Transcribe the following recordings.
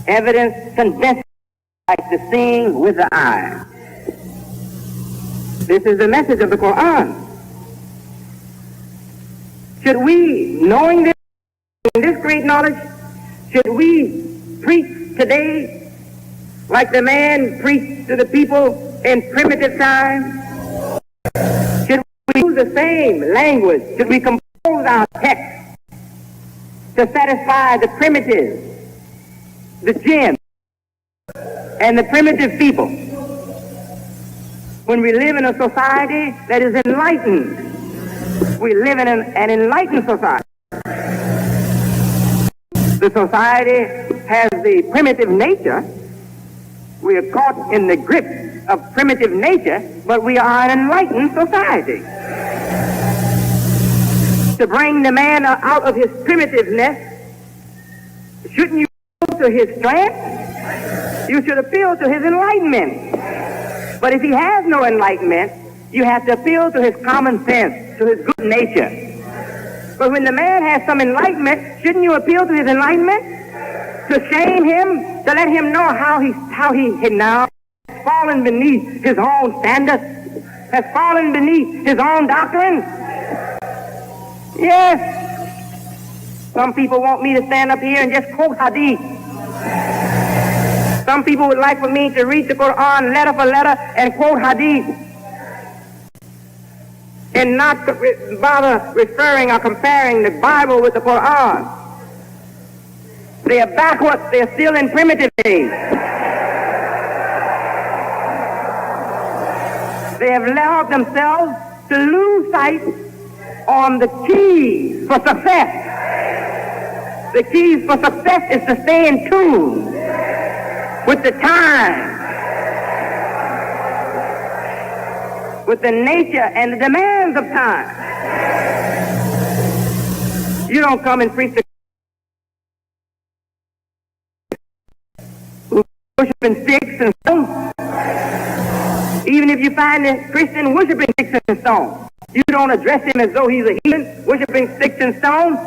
Evidence convincing like the seeing with the eye. This is the message of the Quran. Should we, knowing this great knowledge, should we preach today like the man preached to the people in primitive times? Should we use the same language? Should we compose our text to satisfy the primitive, the jinn, and the primitive people, when we live in a society that is enlightened? We live in an enlightened society. The society has the primitive nature. We are caught in the grip of primitive nature, but we are an enlightened society. To bring the man out of his primitiveness, shouldn't you appeal to his strength? You should appeal to his enlightenment. But if he has no enlightenment, you have to appeal to his common sense, to his good nature. But when the man has some enlightenment, shouldn't you appeal to his enlightenment? To shame him, to let him know how he had now fallen beneath his own standards, has fallen beneath his own doctrine? Yes. Some people want me to stand up here and just quote hadith. Some people would like for me to read the Quran letter for letter and quote hadith, and not bother referring or comparing the Bible with the Quran. They are backwards. They are still in primitive days. They have allowed themselves to lose sight on the keys for success. The keys for success is to stay in tune with the time, with the nature and the demands of time. You don't come and preach the worshiping sticks and stones. Even if you find a Christian worshiping sticks and stones, you don't address him as though he's a heathen worshiping sticks and stones.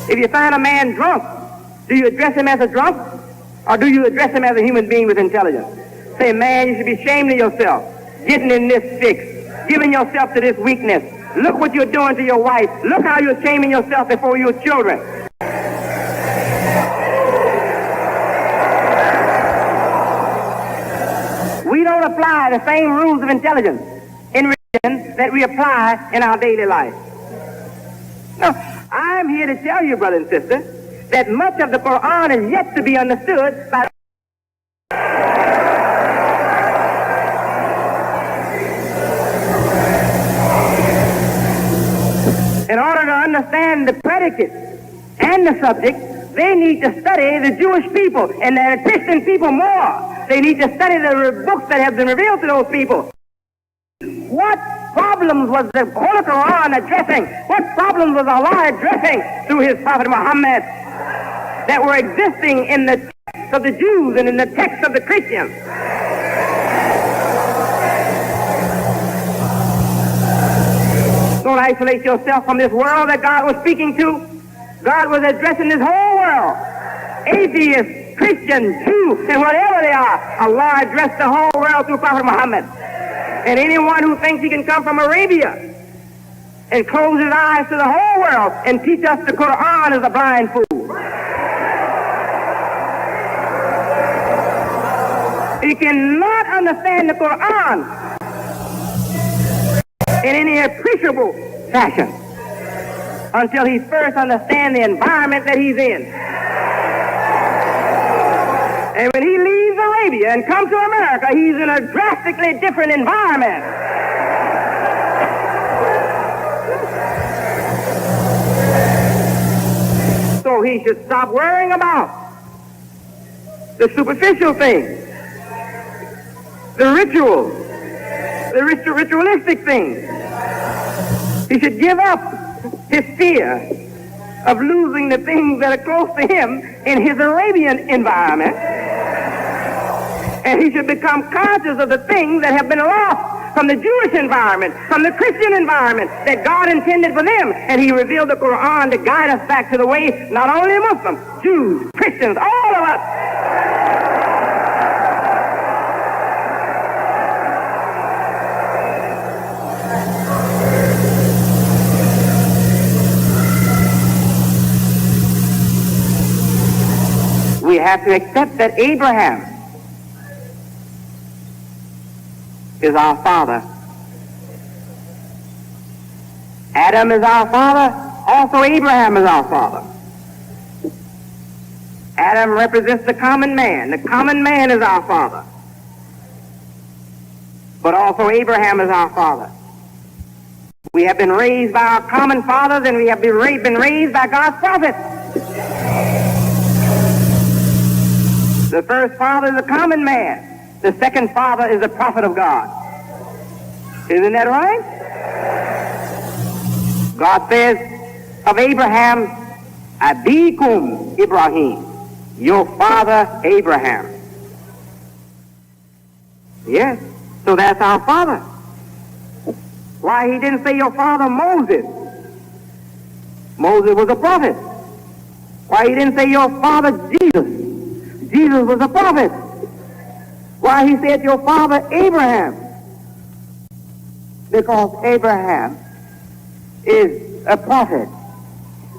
If you find a man drunk, do you address him as a drunk, or do you address him as a human being with intelligence? Say, man, you should be ashamed of yourself, getting in this fix, giving yourself to this weakness. Look what you're doing to your wife. Look how you're shaming yourself before your children. We don't apply the same rules of intelligence in religion that we apply in our daily life. No, I'm here to tell you, brother and sister, that much of the Quran is yet to be understood by in order to understand the predicate and the subject, they need to study the Jewish people and the Christian people more. They need to study the books that have been revealed to those people. What problems was the Holy Quran addressing? What problems was Allah addressing through his Prophet Muhammad that were existing in the text of the Jews and in the text of the Christians? Don't isolate yourself from this world that God was speaking to. God was addressing this whole world. Atheists, Christians, Jews, and whatever they are, Allah addressed the whole world through Prophet Muhammad. And anyone who thinks he can come from Arabia and close his eyes to the whole world and teach us the Quran is a blind fool. He cannot understand the Quran in any appreciable fashion until he first understands the environment that he's in. And when he leaves Arabia and comes to America, he's in a drastically different environment. So he should stop worrying about the superficial things, the rituals, the ritualistic things. He should give up his fear of losing the things that are close to him in his Arabian environment. And he should become conscious of the things that have been lost from the Jewish environment, from the Christian environment that God intended for them. And he revealed the Quran to guide us back to the way, not only Muslims, Jews, Christians, all of us. We have to accept that Abraham is our father. Adam is our father. Also Abraham is our father. Adam represents the common man. The common man is our father. But also Abraham is our father. We have been raised by our common fathers, and we have been raised by God's prophets. The first father is the common man. The second father is the prophet of God. Isn't that right? God says of Abraham, Abikum Ibrahim, your father Abraham. Yes, so that's our father. Why he didn't say your father Moses? Moses was a prophet. Why he didn't say your father Jesus? Jesus was a prophet. Why he said your father Abraham? Because Abraham is a prophet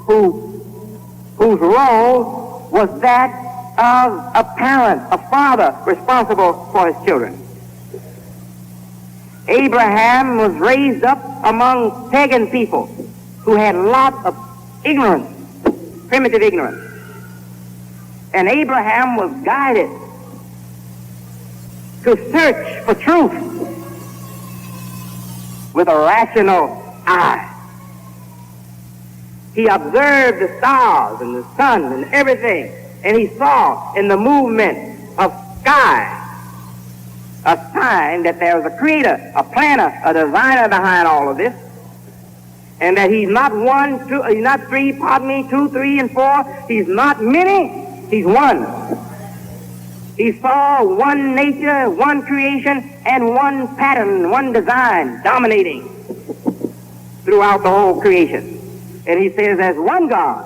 whose role was that of a parent, a father responsible for his children. Abraham was raised up among pagan people who had lots of ignorance, primitive ignorance. And Abraham was guided to search for truth with a rational eye. He observed the stars and the sun and everything, and he saw in the movement of sky a sign that there was a creator, a planner, a designer behind all of this, and that he's not one, two, he's not three, pardon me, 2, 3, and 4. He's not many. He's one. He saw one nature, one creation, and one pattern, one design dominating throughout the whole creation. And he says there's one God,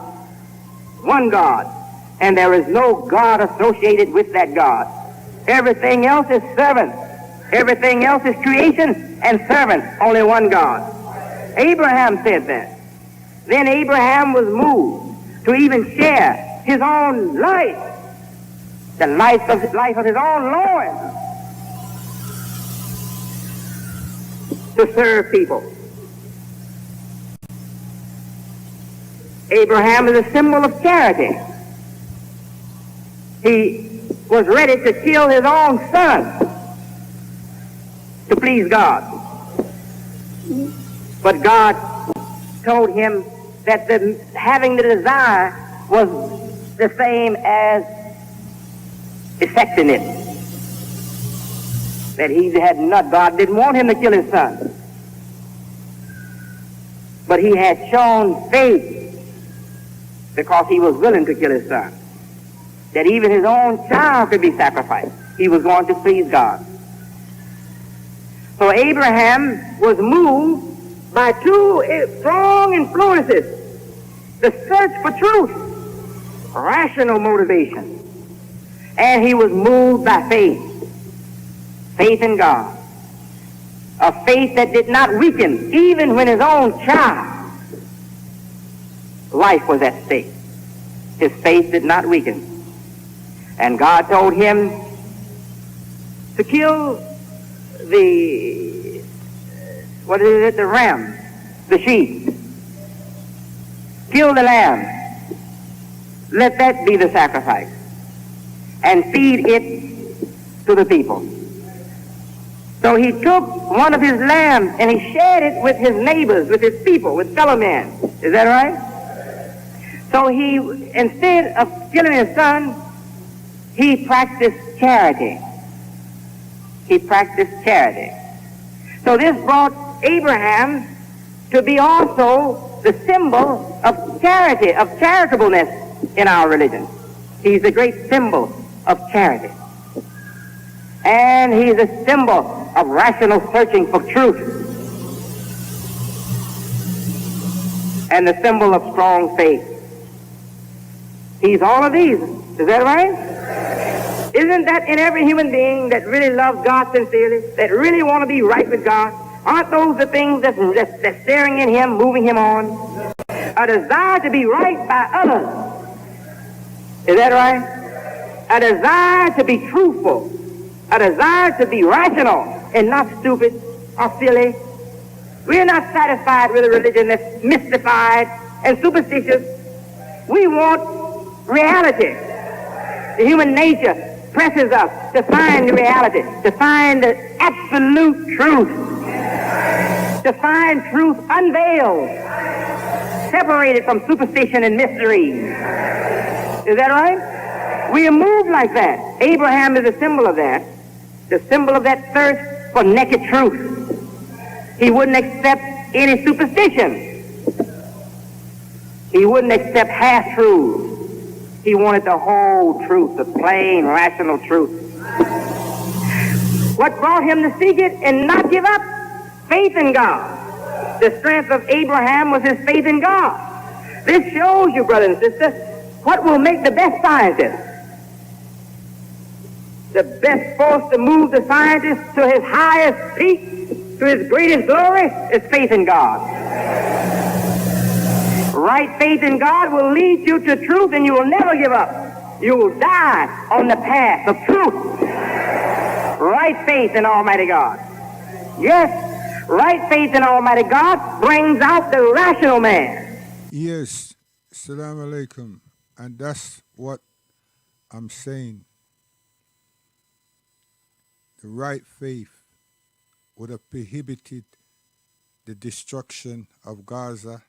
and there is no God associated with that God. Everything else is servant. Everything else is creation and servant. Only one God. Abraham said that. Then Abraham was moved to even share his own life, the life of his own Lord, to serve people. Abraham is a symbol of charity. He was ready to kill his own son to please God. But God told him that having the desire was the same as effecting it. That he had not, God didn't want him to kill his son. But he had shown faith because he was willing to kill his son. That even his own child could be sacrificed. He was going to please God. So Abraham was moved by two strong influences: the search for truth, rational motivation, and he was moved by faith in God, a faith that did not weaken even when his own child's life was at stake. His faith did not weaken. And God told him to kill the ram, the sheep. Kill the lamb. Let that be the sacrifice. And feed it to the people. So he took one of his lambs and he shared it with his neighbors, with his people, with fellow men. Is that right? So he, instead of killing his son, he practiced charity. He practiced charity. So this brought Abraham to be also the symbol of charity, of charitableness in our religion. He's a great symbol of charity. And he's a symbol of rational searching for truth, and the symbol of strong faith. He's all of these. Is that right? Isn't that in every human being that really loves God sincerely, that really want to be right with God? Aren't those the things that's staring in him, moving him on? A desire to be right by others. Is that right? A desire to be truthful. A desire to be rational and not stupid or silly. We're not satisfied with a religion that's mystified and superstitious. We want reality. The human nature presses us to find the reality, to find the absolute truth, to find truth unveiled, separated from superstition and mystery. Is that right? We are moved like that. Abraham is a symbol of that, the symbol of that thirst for naked truth. He wouldn't accept any superstition. He wouldn't accept half-truths. He wanted the whole truth, the plain, rational truth. What brought him to seek it and not give up? Faith in God. The strength of Abraham was his faith in God. This shows you, brother and sister, what will make the best scientist. The best force to move the scientist to his highest peak, to his greatest glory, is faith in God. Right faith in God will lead you to truth, and you will never give up. You will die on the path of truth. Right faith in Almighty God. Yes, right faith in Almighty God brings out the rational man. Yes, Assalamu alaikum. And that's what I'm saying. The right faith would have prohibited the destruction of Gaza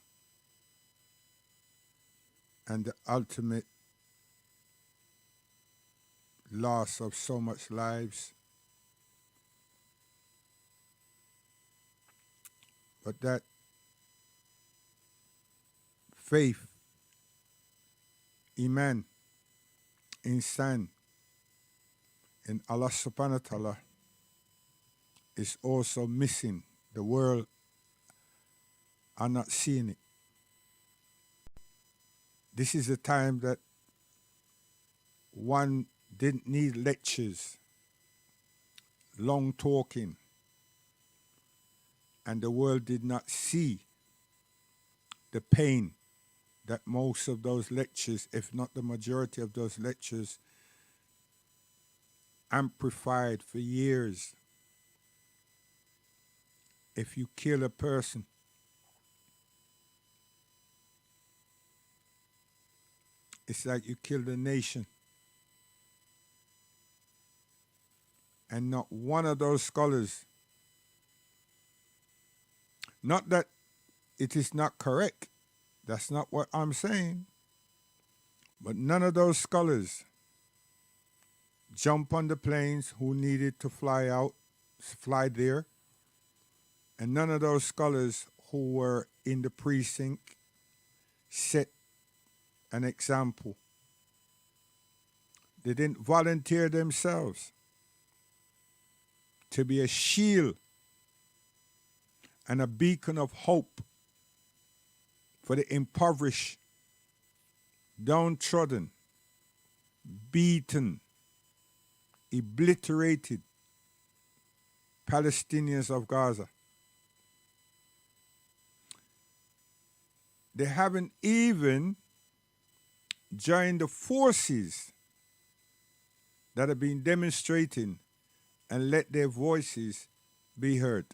and the ultimate loss of so much lives. But that faith, Iman, Insan, in Allah subhanahu wa ta'ala is also missing. The world are not seeing it. This is a time that one didn't need lectures, long talking, and the world did not see the pain that most of those lectures, if not the majority of those lectures, amplified for years. If you kill a person, it's like you killed a nation. And not one of those scholars, not that it is not correct, that's not what I'm saying, but none of those scholars jump on the planes who needed to fly there, and none of those scholars who were in the precinct set an example. They didn't volunteer themselves to be a shield and a beacon of hope for the impoverished, downtrodden, beaten, obliterated Palestinians of Gaza. They haven't even joined the forces that have been demonstrating and let their voices be heard.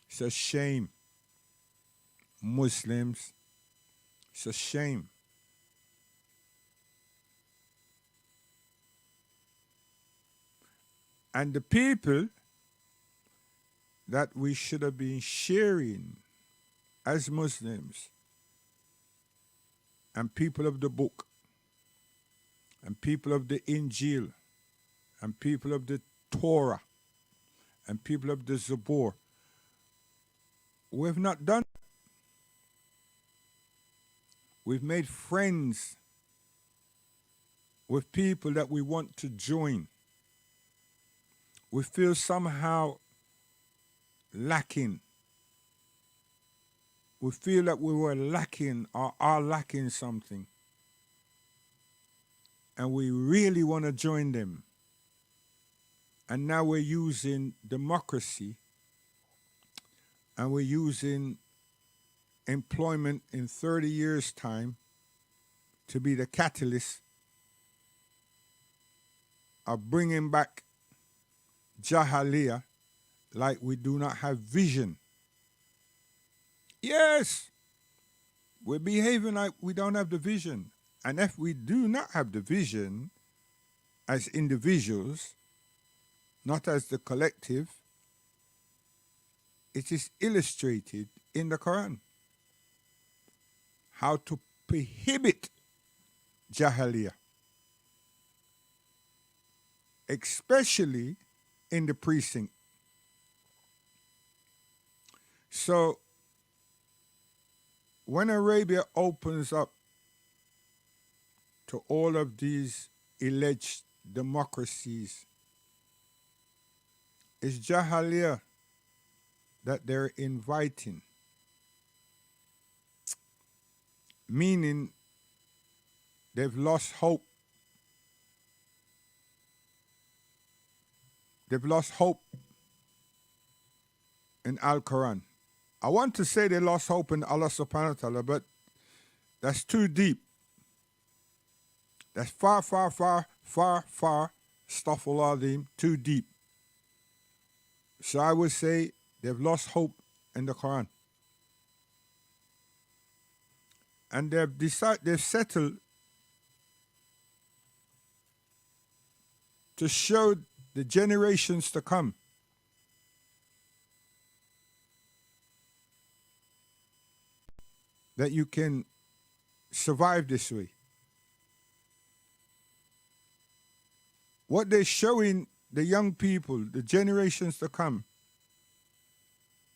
It's a shame. Muslims, it's a shame. And the people that we should have been sharing as Muslims and people of the book and people of the Injil and people of the Torah and people of the Zabur, we have not done. We've made friends with people that we want to join, we feel somehow lacking. We feel that we were lacking or are lacking something. And we really want to join them. And now we're using democracy and we're using employment in 30 years' time to be the catalyst of bringing back Jahalia like we do not have vision. Yes, we're behaving like we don't have the vision. And if we do not have the vision as individuals, not as the collective, it is illustrated in the Quran. How to prohibit Jahalia, especially in the precinct. So when Arabia opens up to all of these alleged democracies, it's Jahalia that they're inviting, meaning they've lost hope. They've lost hope in Al-Quran. I want to say they lost hope in Allah subhanahu wa ta'ala, but that's too deep. That's far, astaghfirullah, too deep. So I would say they've lost hope in the Quran. And they've settled to show the generations to come that you can survive this way. What they're showing the young people, the generations to come,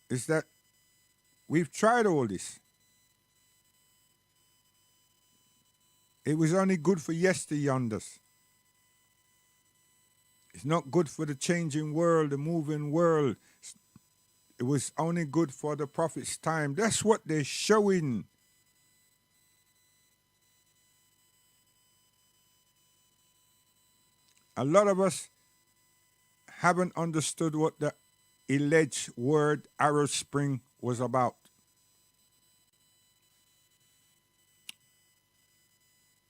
is that we've tried all this. It was only good for yester-yonders. It's not good for the changing world, the moving world. It was only good for the Prophet's time. That's what they're showing. A lot of us haven't understood what the alleged word Arab Spring was about.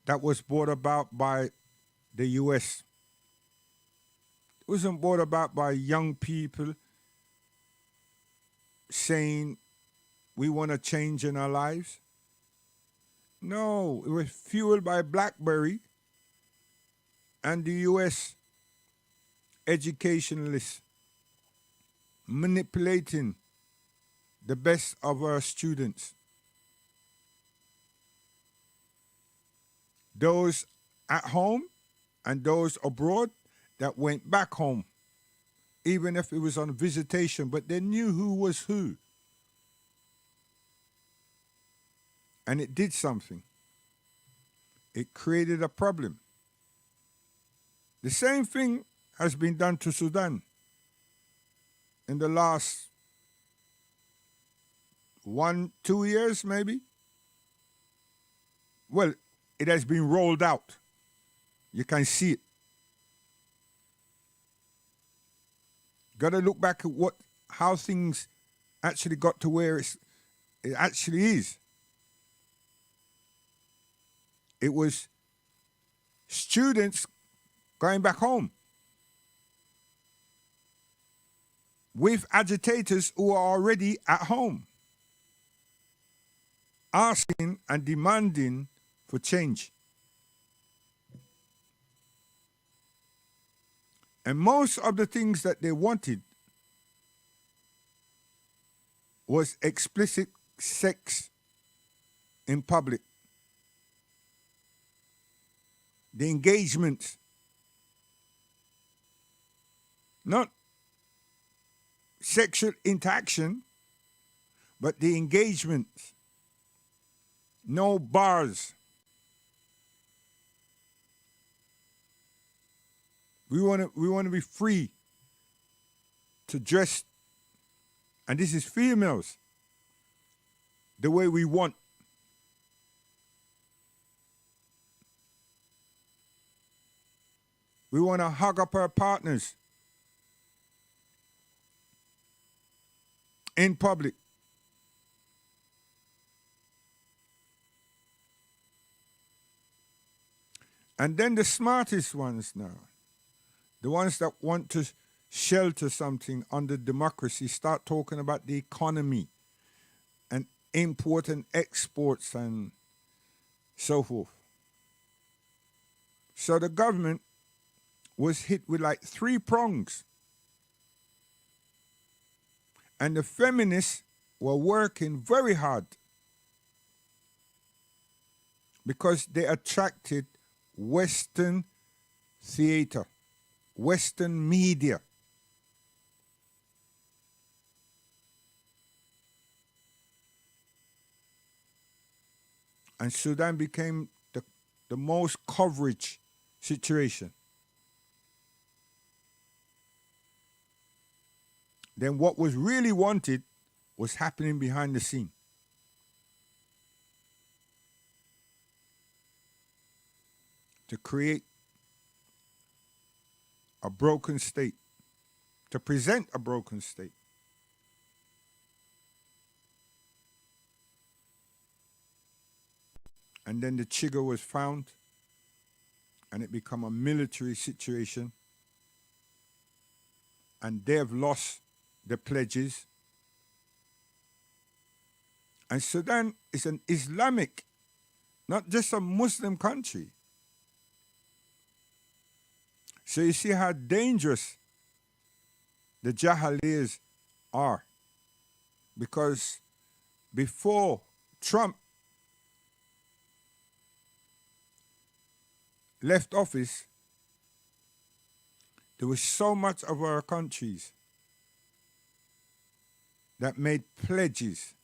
That was brought about by the US. It wasn't brought about by young people saying we want a change in our lives. No, it was fueled by BlackBerry and the US educationalists manipulating the best of our students. Those at home and those abroad that went back home, even if it was on visitation, but they knew who was who. And it did something. It created a problem. The same thing has been done to Sudan in the last 1-2 years, maybe. Well, it has been rolled out. You can see it. Got to look back at how things actually got to where it actually is. It was students going back home with agitators who are already at home, asking and demanding for change. And most of the things that they wanted was explicit sex in public. The engagement, not sexual interaction, but the engagement. No bars. We want to be free to dress, and this is females, the way we want. We want to hug up our partners in public. And then the smartest ones now, the ones that want to shelter something under democracy, start talking about the economy and import and exports and so forth. So the government was hit with like 3 prongs. And the feminists were working very hard because they attracted Western theater, Western media. And Sudan became the most coverage situation. Then what was really wanted was happening behind the scene. To create a broken state, to present a broken state. And then the trigger was found, and it became a military situation, and they've lost the pledges. And Sudan is an Islamic, not just a Muslim country. So you see how dangerous the Jahalirs are. Because before Trump left office, there was so much of our countries that made pledges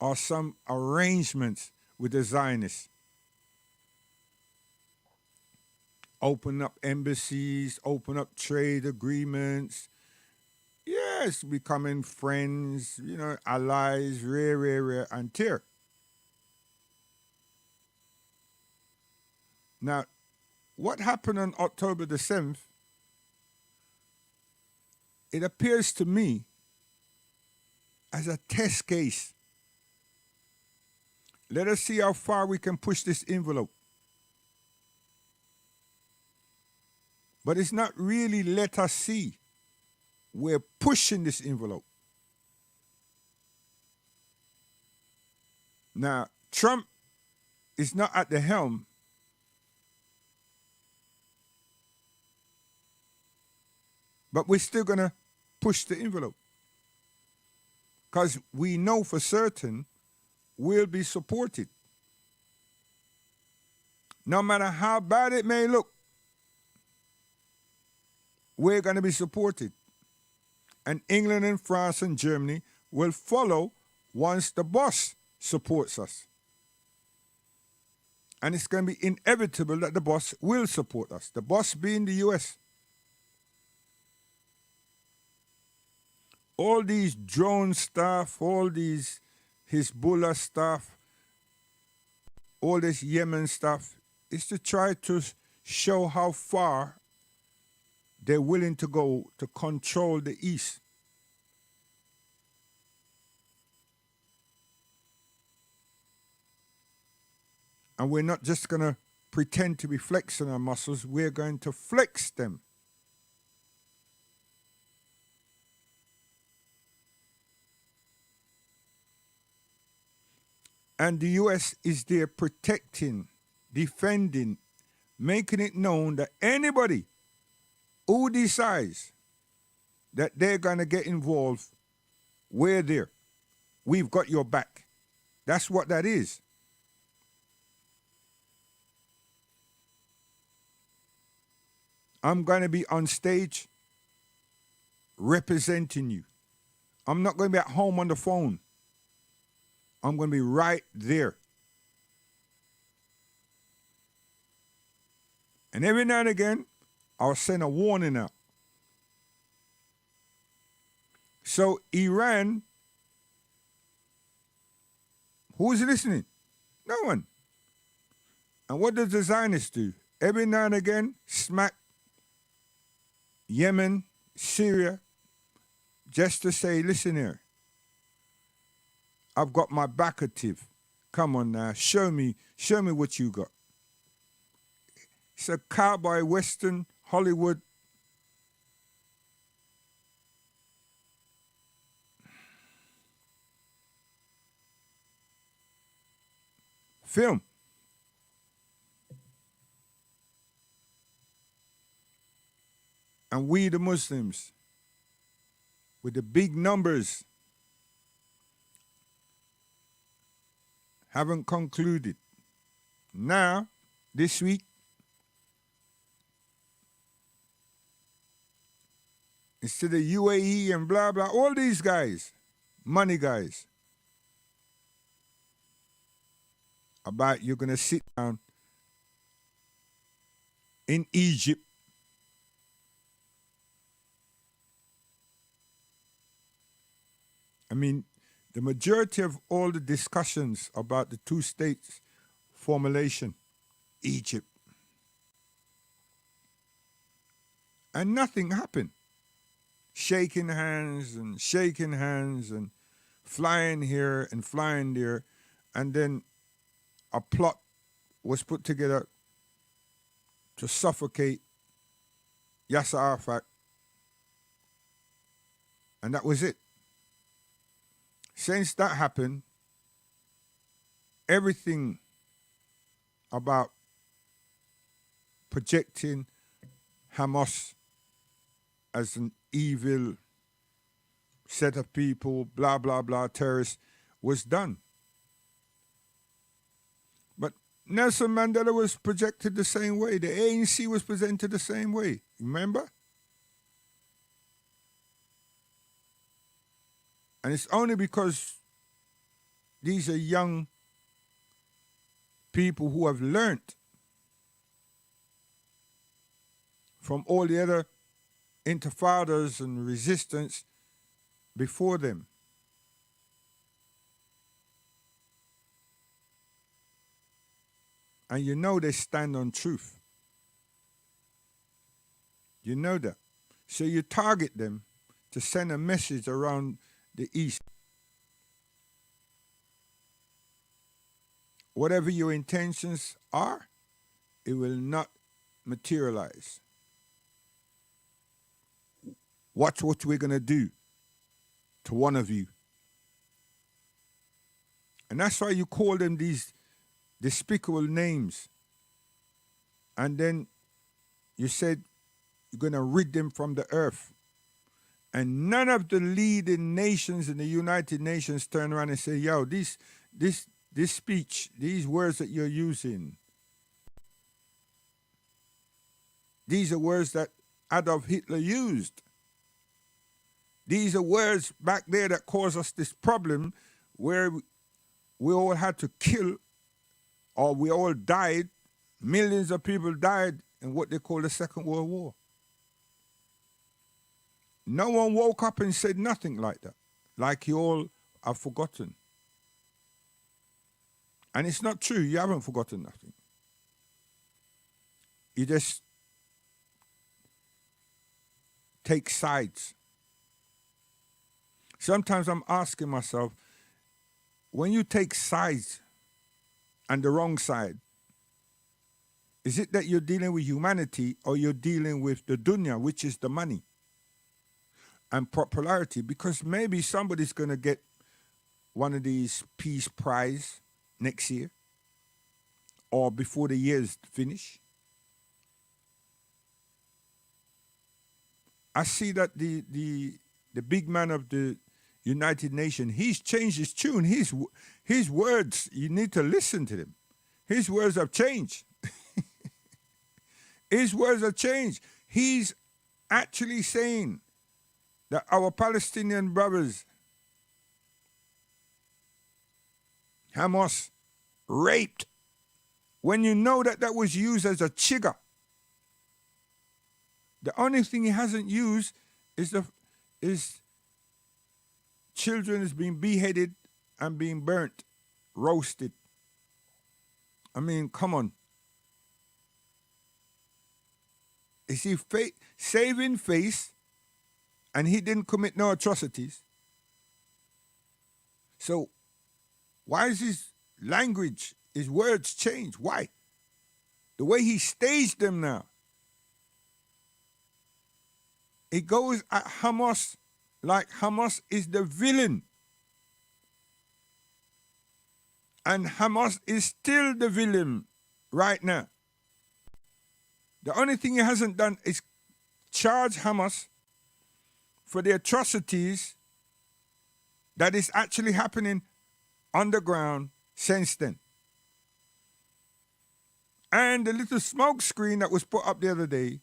or some arrangements with the Zionists. Open up embassies, open up trade agreements. Yes, becoming friends, allies, rare, and tear. Now, what happened on October the 7th, it appears to me as a test case. Let us see how far we can push this envelope. But it's not really let us see. We're pushing this envelope. Now, Trump is not at the helm. But we're still going to push the envelope. Because we know for certain we'll be supported. No matter how bad it may look, we're going to be supported. And England and France and Germany will follow once the boss supports us. And it's going to be inevitable that the boss will support us, the boss being the US. All these drone stuff, all these Hezbollah stuff, all this Yemen stuff, is to try to show how far they're willing to go to control the East. And we're not just going to pretend to be flexing our muscles, we're going to flex them. And the US is there protecting, defending, making it known that anybody who decides that they're going to get involved, we're there. We've got your back. That's what that is. I'm going to be on stage representing you. I'm not going to be at home on the phone. I'm going to be right there. And every now and again, I'll send a warning out. So Iran, who is listening? No one. And what does the Zionists do? Every now and again, smack Yemen, Syria, just to say, listen here, I've got my back active. Come on now, show me what you got. It's a cowboy western Hollywood film. And we, the Muslims, with the big numbers, haven't concluded. Now, this week, instead of UAE and blah, blah, all these guys, money guys, about you're going to sit down in Egypt I mean, the majority of all the discussions about the two states formulation, Egypt, and nothing happened. Shaking hands and flying here and flying there, and then a plot was put together to suffocate Yasser Arafat, and that was it. Since that happened, everything about projecting Hamas as an evil set of people, blah, blah, blah, terrorists, was done. But Nelson Mandela was projected the same way. The ANC was presented the same way. Remember? And it's only because these are young people who have learnt from all the other intifadas and resistance before them. And you know they stand on truth. You know that. So you target them to send a message around the East. Whatever your intentions are, it will not materialize. Watch what we're going to do to one of you. And that's why you call them these despicable names. And then you said you're going to rid them from the earth. And none of the leading nations in the United Nations turn around and say, yo, this speech, these words that you're using, these are words that Adolf Hitler used. These are words back there that caused us this problem where we all had to kill, or we all died. Millions of people died in what they call the Second World War. No one woke up and said nothing like that, like you all have forgotten. And it's not true, you haven't forgotten nothing. You just take sides. Sometimes I'm asking myself, when you take sides and the wrong side, is it that you're dealing with humanity or you're dealing with the dunya, which is the money and popularity? Because maybe somebody's going to get one of these peace prize next year or before the year's finished. I see that the big man of the United Nations, he's changed his tune. His words, you need to listen to them. His words have changed. His words have changed. He's actually saying that our Palestinian brothers, Hamas, raped, when you know that that was used as a trigger The only thing he hasn't used is children is being beheaded and being burnt, roasted. I mean, come on. Is he saving face and he didn't commit no atrocities? So why is his language, his words change? Why? The way he staged them now. It goes at Hamas like Hamas is the villain. And Hamas is still the villain right now. The only thing he hasn't done is charge Hamas for the atrocities that is actually happening underground since then. And the little smoke screen that was put up the other day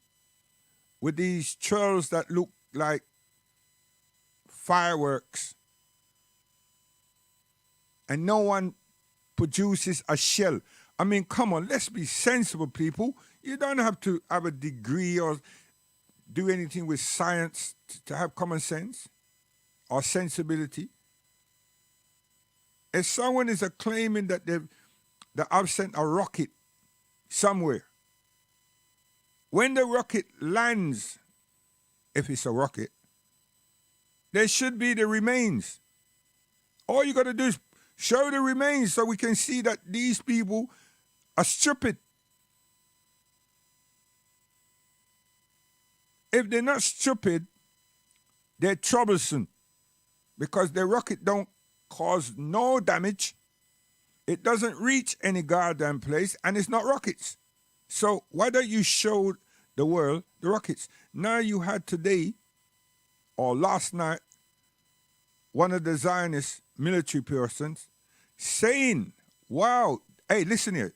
with these trails that look like fireworks, and no one produces a shell. I mean, come on, let's be sensible, people. You don't have to have a degree or do anything with science to have common sense or sensibility. If someone is claiming that I've sent a rocket somewhere, when the rocket lands, if it's a rocket, there should be the remains. All you got to do is show the remains so we can see that these people are stupid. If they're not stupid, they're troublesome because their rocket don't cause no damage. It doesn't reach any goddamn place, and it's not rockets. So why don't you show the world the rockets? Now you had today, or last night, one of the Zionist military persons saying, wow, hey, listen here,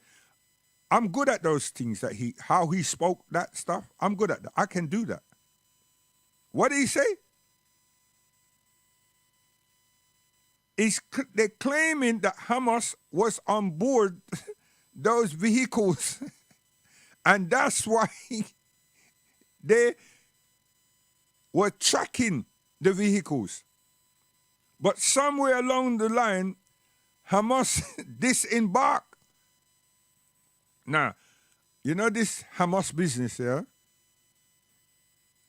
I'm good at those things that how he spoke that stuff. I'm good at that. I can do that. What did he say? They're claiming that Hamas was on board those vehicles. And that's why they were tracking the vehicles. But somewhere along the line, Hamas disembarked. Now, you know this Hamas business, yeah?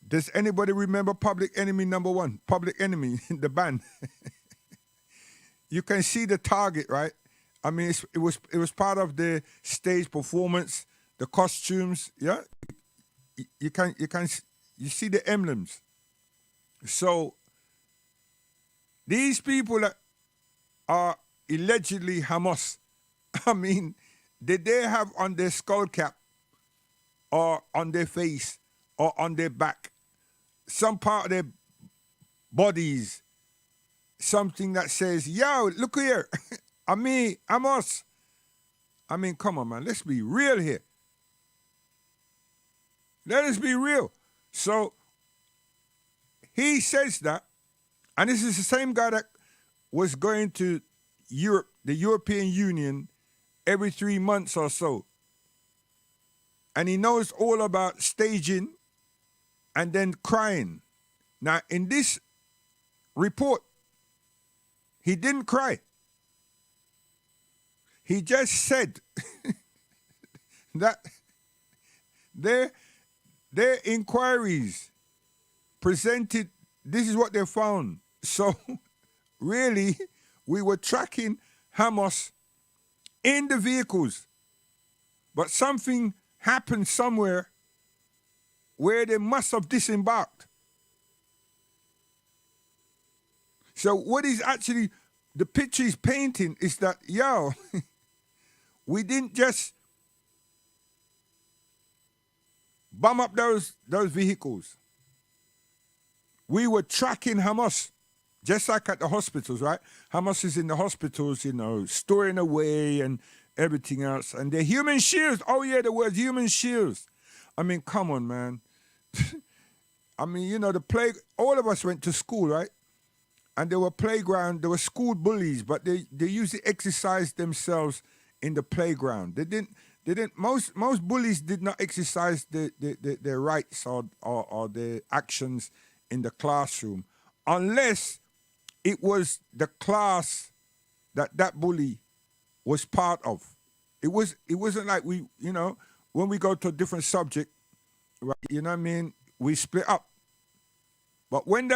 Does anybody remember Public Enemy #1? Public Enemy, the band. You can see the target, right? I mean, it was part of the stage performance, the costumes, yeah? You see the emblems. So these people that are allegedly Hamas, I mean, did they have on their skull cap or on their face or on their back some part of their bodies, something that says, yo, look here, I'm me, I'm us. I mean, come on, man, let's be real here. Let us be real. So he says that, and this is the same guy that was going to Europe, the European Union, every 3 months or so. And he knows all about staging and then crying. Now, in this report, he didn't cry. He just said that their inquiries presented, this is what they found. So, really, we were tracking Hamas in the vehicles. But something happened somewhere where they must have disembarked. So what is actually, the picture he's painting is that, yo, we didn't just bomb up those vehicles. We were tracking Hamas, just like at the hospitals, right? Hamas is in the hospitals, you know, storing away and everything else. And they're human shields. Oh, yeah, the word human shields. I mean, come on, man. I mean, you know, all of us went to school, right? And there were school bullies, but they used to exercise themselves in the playground. They They didn't. Most bullies did not exercise their rights or their actions in the classroom unless it was the class that bully was part of. It wasn't like when we go to a different subject, right? You know what I mean? We split up. But when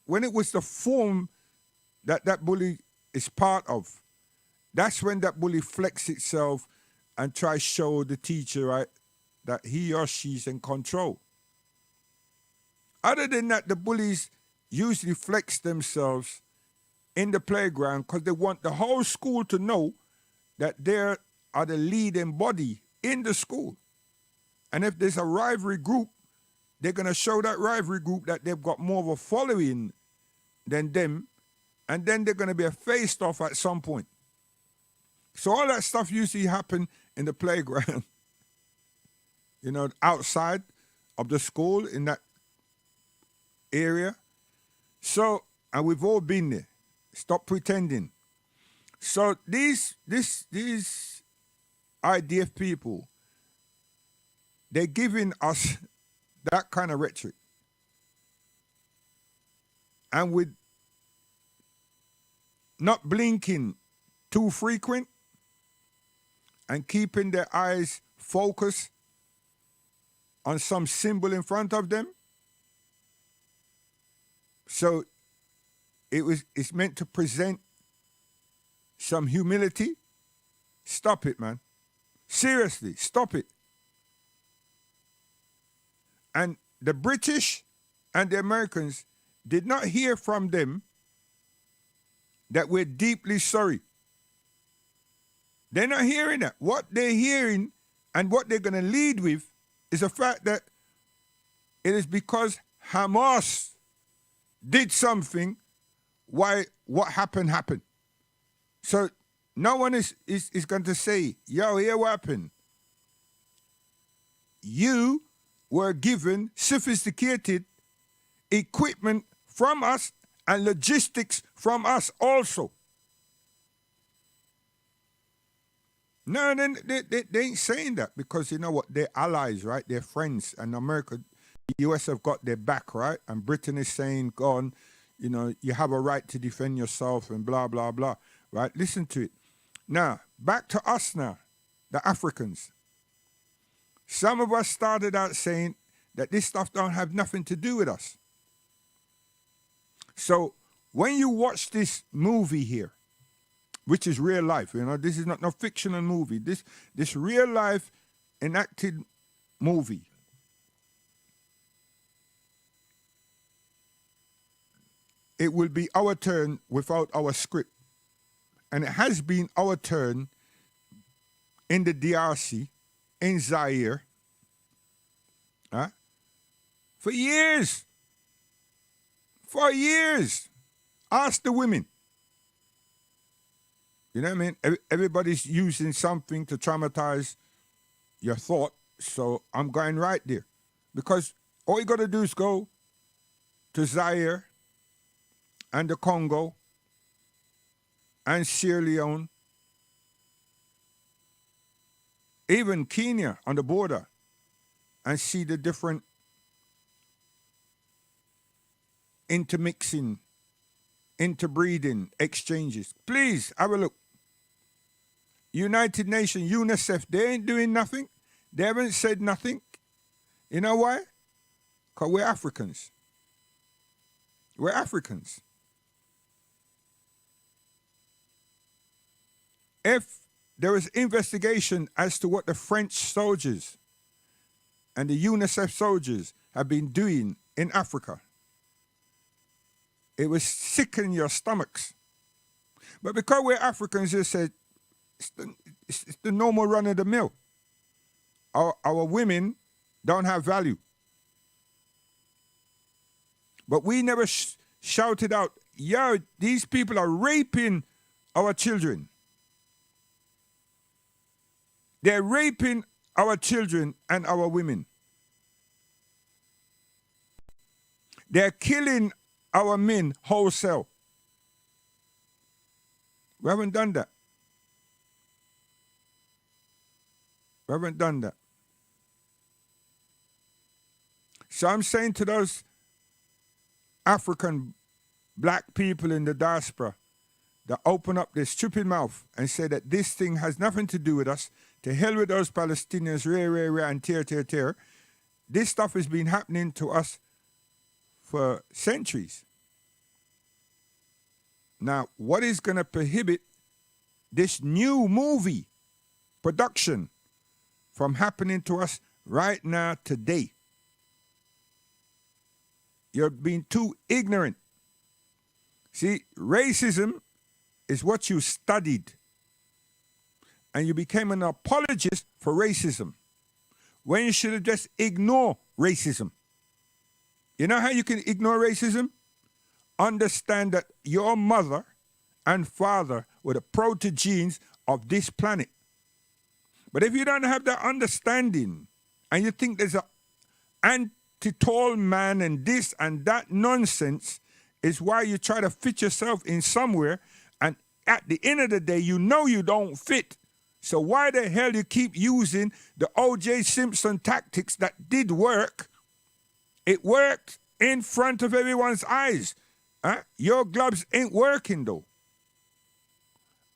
when it was the form that bully is part of, that's when that bully flex itself and try show the teacher, right, that he or she's in control. Other than that, the bullies usually flex themselves in the playground because they want the whole school to know that they are the leading body in the school. And if there's a rivalry group, they're going to show that rivalry group that they've got more of a following than them, and then they're going to be a faced off at some point. So all that stuff usually happen in the playground, outside of the school in that area. So, and we've all been there. Stop pretending. So these IDF people, they're giving us that kind of rhetoric. And with not blinking too frequent and keeping their eyes focused on some symbol in front of them. So it's meant to present some humility. Stop it, man. Seriously, stop it. And the British and the Americans did not hear from them that we're deeply sorry. They're not hearing that. What they're hearing and what they're going to lead with is the fact that it is because Hamas did something why what happened. So no one is going to say, yo, here what happened. You were given sophisticated equipment from us and logistics from us also. No, they ain't saying that because you know what? They're allies, right? They're friends. And America, the US have got their back, right? And Britain is saying, go on, you have a right to defend yourself and blah, blah, blah, right? Listen to it. Now, back to us now, the Africans. Some of us started out saying that this stuff don't have nothing to do with us. So when you watch this movie here, which is real life, this is not no fictional movie. This real life enacted movie. It will be our turn without our script. And it has been our turn in the DRC, in Zaire, for years. For years. Ask the women. You know what I mean? Everybody's using something to traumatize your thought, so I'm going right there. Because all you got to do is go to Zaire and the Congo and Sierra Leone, even Kenya on the border, and see the different intermixing, interbreeding exchanges. Please have a look. United Nations, UNICEF, they ain't doing nothing. They haven't said nothing. You know why? Because we're Africans. We're Africans. If there is investigation as to what the French soldiers and the UNICEF soldiers have been doing in Africa, it will sicken your stomachs. But because we're Africans, they said, it's the normal run of the mill. Our women don't have value. But we never shouted out, yo, these people are raping our children. They're raping our children and our women. They're killing our men wholesale. We haven't done that. We haven't done that. So I'm saying to those African black people in the diaspora that open up their stupid mouth and say that this thing has nothing to do with us, to hell with those Palestinians, rare, and tear. This stuff has been happening to us for centuries. Now, what is going to prohibit this new movie production from happening to us right now, today? You're being too ignorant. See, racism is what you studied, and you became an apologist for racism when you should have just ignored racism. You know how you can ignore racism? Understand that your mother and father were the protogenes of this planet. But if you don't have that understanding and you think there's an anti-tall man and this and that nonsense, is why you try to fit yourself in somewhere, and at the end of the day, you know you don't fit. So why the hell you keep using the O.J. Simpson tactics that did work? It worked in front of everyone's eyes. Your gloves ain't working though.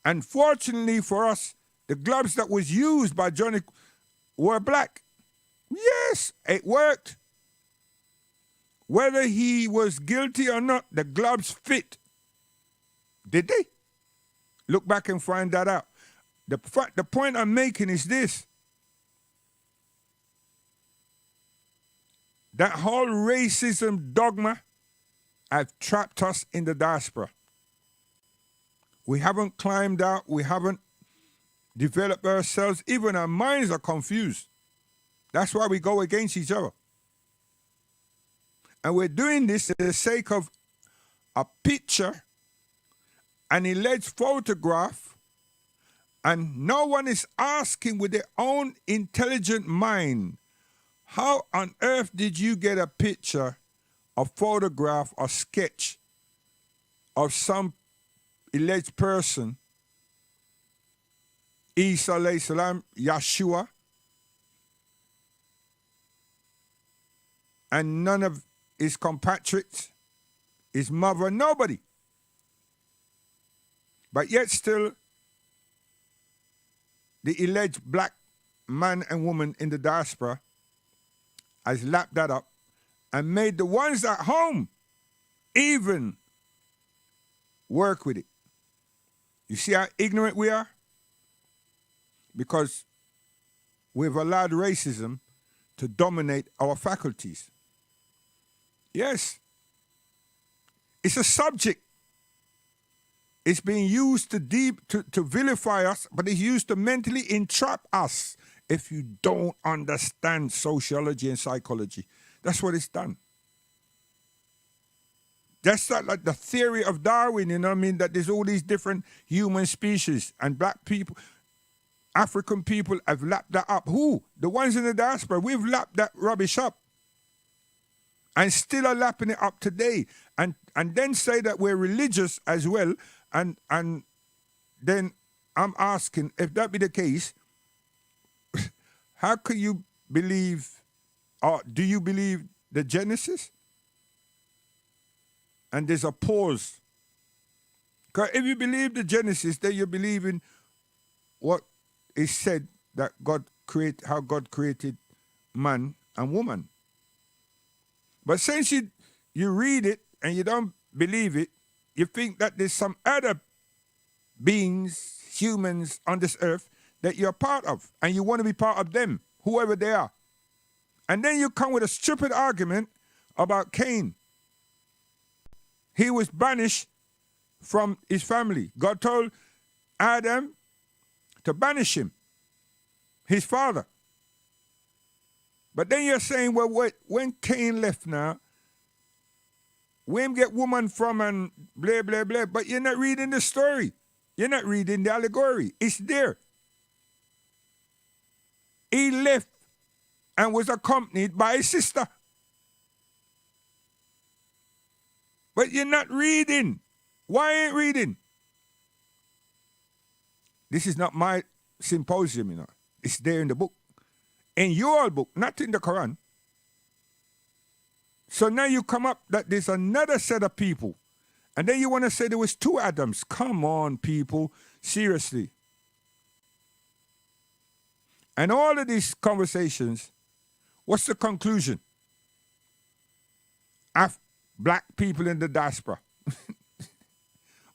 Unfortunately for us, the gloves that was used by Johnny were black. Yes, it worked. Whether he was guilty or not, the gloves fit. Did they? Look back and find that out. The point I'm making is this. That whole racism dogma have trapped us in the diaspora. We haven't climbed out. We haven't developed ourselves. Even our minds are confused. That's why we go against each other. And we're doing this for the sake of a picture, an alleged photograph, and no one is asking with their own intelligent mind, how on earth did you get a picture, a photograph, a sketch of some alleged person, Isa alayhi salam, Yeshua, and none of his compatriots, his mother, nobody. But yet still, the alleged black man and woman in the diaspora has lapped that up and made the ones at home even work with it. You see how ignorant we are? Because we've allowed racism to dominate our faculties. Yes, it's a subject. It's being used to vilify us, but it's used to mentally entrap us if you don't understand sociology and psychology. That's what it's done. That's like the theory of Darwin, you know what I mean? That there's all these different human species, and black people, African people have lapped that up. Who? The ones in the diaspora. We've lapped that rubbish up. And still are lapping it up today. And then say that we're religious as well. And then I'm asking, if that be the case, how can you believe, or do you believe the Genesis? And there's a pause. Because if you believe the Genesis, then you believe in what is said that how God created man and woman. But since you read it and you don't believe it, you think that there's some other beings, humans on this earth that you're part of, and you want to be part of them, whoever they are. And then you come with a stupid argument about Cain. He was banished from his family. God told Adam to banish him, his father. But then you're saying, well, wait, when Cain left now, where him get woman from and blah, blah, blah. But you're not reading the story. You're not reading the allegory. It's there. He left and was accompanied by his sister. But you're not reading. Why ain't reading? This is not my symposium, you know. It's there in the book. in your book, not in the Quran. So now you come up that there's another set of people. And then you want to say there was two Adams. Come on, people. Seriously. And all of these conversations, what's the conclusion? Black people in the diaspora.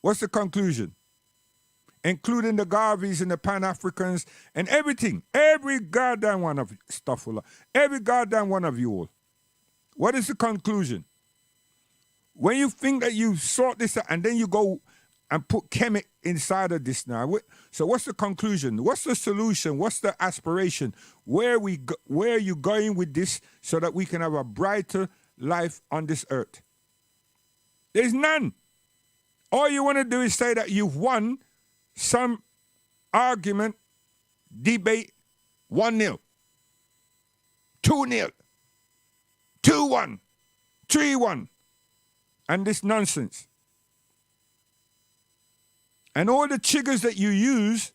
What's the conclusion? Including the Garveys and the Pan-Africans and everything. Every goddamn one of you. Astaghfirullah. Every goddamn one of you all. What is the conclusion? When you think that you sort this out and then you go and put Kemet inside of this now. So what's the conclusion? What's the solution? What's the aspiration? Where are you going with this so that we can have a brighter life on this earth? There's none. All you want to do is say that you've won some argument, debate, 1-0, 2-0, 2-1, 3-1, and this nonsense. And all the triggers that you use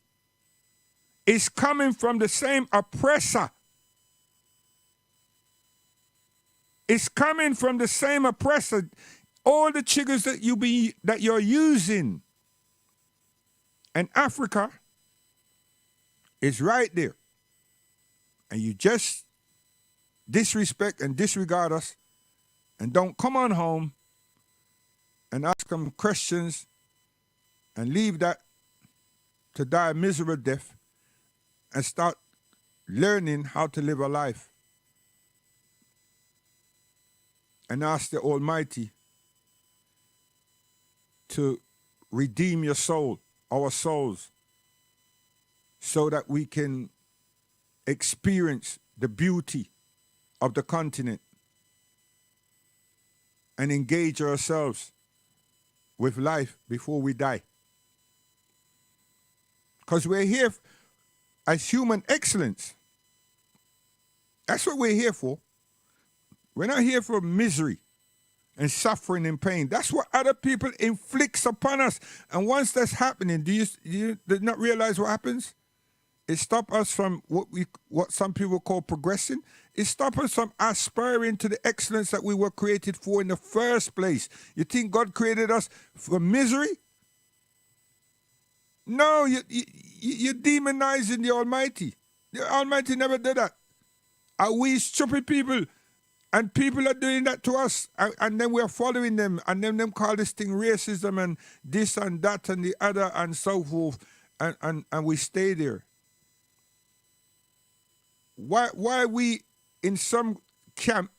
is coming from the same oppressor. It's coming from the same oppressor. All the triggers that you're using. And Africa is right there. And you just disrespect and disregard us and don't come on home and ask them questions and leave that to die a miserable death and start learning how to live a life. And ask the Almighty to redeem your soul, our souls, so that we can experience the beauty of the continent and engage ourselves with life before we die. Because we're here as human excellence. That's what we're here for. We're not here for misery and suffering and pain. That's what other people inflicts upon us. And once that's happening, do you not realize what happens? It stops us from what some people call progressing. It stops us from aspiring to the excellence that we were created for in the first place. You think God created us for misery? No, you're demonizing the Almighty. The Almighty never did that. Are we stupid people? And people are doing that to us. And then we're following them. And then them call this thing racism and this and that and the other and so forth. And we stay there. Why are we in some camp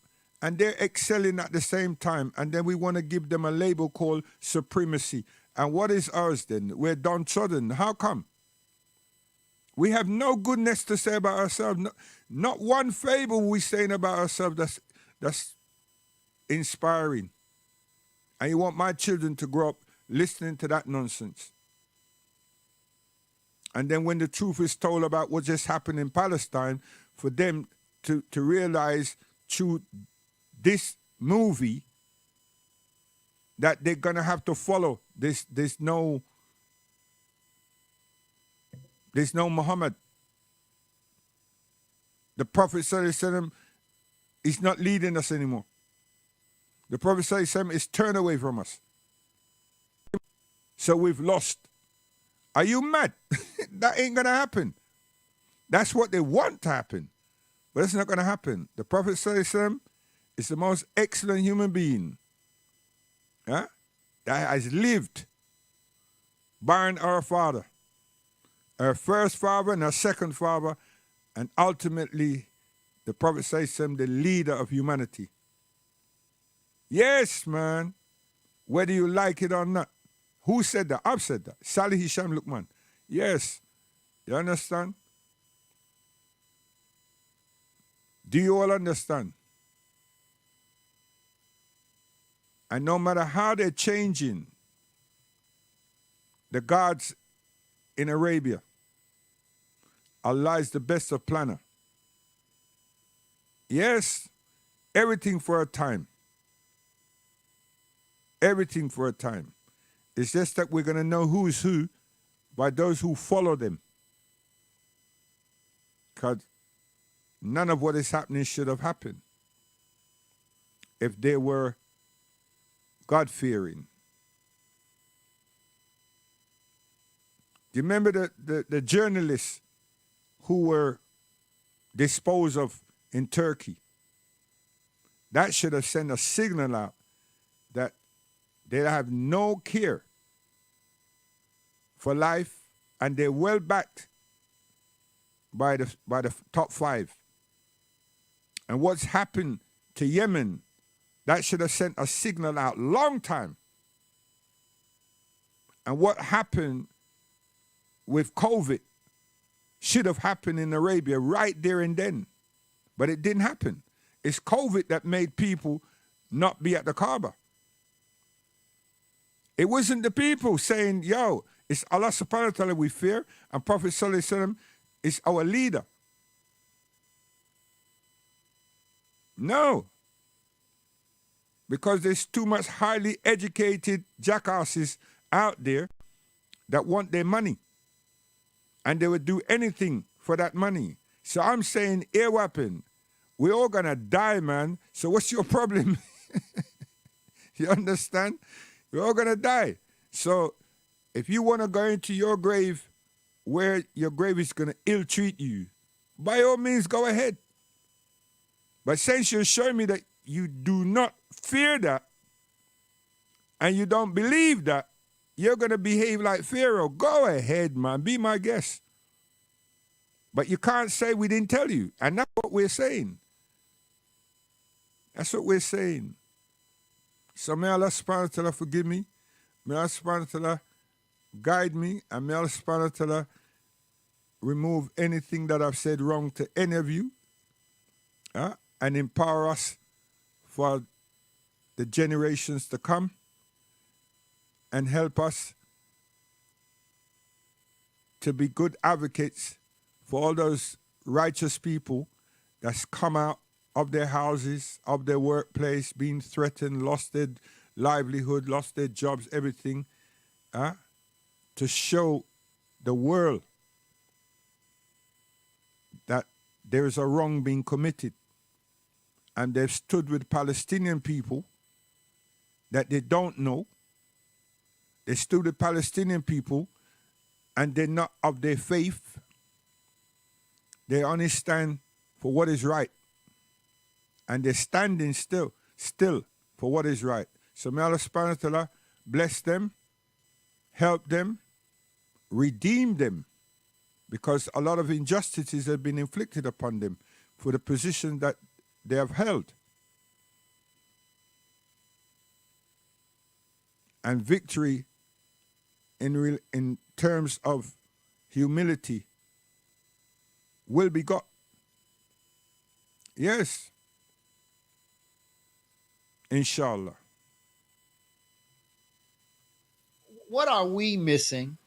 and they're excelling at the same time? And then we want to give them a label called supremacy. And what is ours then? We're downtrodden. How come? We have no goodness to say about ourselves. Not one fable we're saying about ourselves that's inspiring. And you want my children to grow up listening to that nonsense. And then when the truth is told about what just happened in Palestine, for them to realize through this movie that they're going to have to follow. There's no Muhammad. The Prophet ﷺ is not leading us anymore. The Prophet ﷺ is turned away from us. So we've lost. Are you mad? That ain't going to happen. That's what they want to happen. But it's not going to happen. The Prophet ﷺ is the most excellent human being that has lived, barring our father, our first father and our second father, and ultimately the Prophet ﷺ, the leader of humanity. Yes, man, whether you like it or not. Who said that? I've said that. Salih Hisham Lukman. Yes. You understand? Do you all understand? And no matter how they're changing the gods in Arabia, Allah is the best of planner. Yes, everything for a time. Everything for a time. It's just that we're going to know who is who by those who follow them. Because none of what is happening should have happened if they were God-fearing. Do you remember the journalists who were disposed of in Turkey? That should have sent a signal out that they have no care for life, and they're well backed by the top 5. And what's happened to Yemen, that should have sent a signal out long time. And what happened with COVID should have happened in Arabia right there and then. But it didn't happen. It's COVID that made people not be at the Kaaba. It wasn't the people saying, yo, it's Allah subhanahu wa ta'ala we fear, and Prophet sallallahu alaihi wasallam is our leader. No. Because there's too much highly educated jackasses out there that want their money. And they would do anything for that money. So I'm saying, air weapon, we're all going to die, man. So what's your problem? You understand? We're all going to die. So if you want to go into your grave where your grave is going to ill-treat you, by all means, go ahead. But since you're showing me that you do not fear that and you don't believe that, you're going to behave like Pharaoh. Go ahead, man. Be my guest. But you can't say we didn't tell you. And that's what we're saying. That's what we're saying. So may Allah subhanahu wa ta'ala forgive me. May Allah subhanahu wa ta'ala guide me. And may Allah subhanahu wa ta'ala remove anything that I've said wrong to any of you. And empower us for the generations to come. And help us to be good advocates for all those righteous people that's come out of their houses, of their workplace, being threatened, lost their livelihood, lost their jobs, everything, to show the world that there is a wrong being committed. And they've stood with Palestinian people that they don't know. They stood with Palestinian people and they're not of their faith. They only stand for what is right. And they're standing still for what is right. So may Allah subhanahu wa ta'ala bless them, help them, redeem them, because a lot of injustices have been inflicted upon them for the position that they have held. And victory in terms of humility will be got. Yes. Inshallah. What are we missing?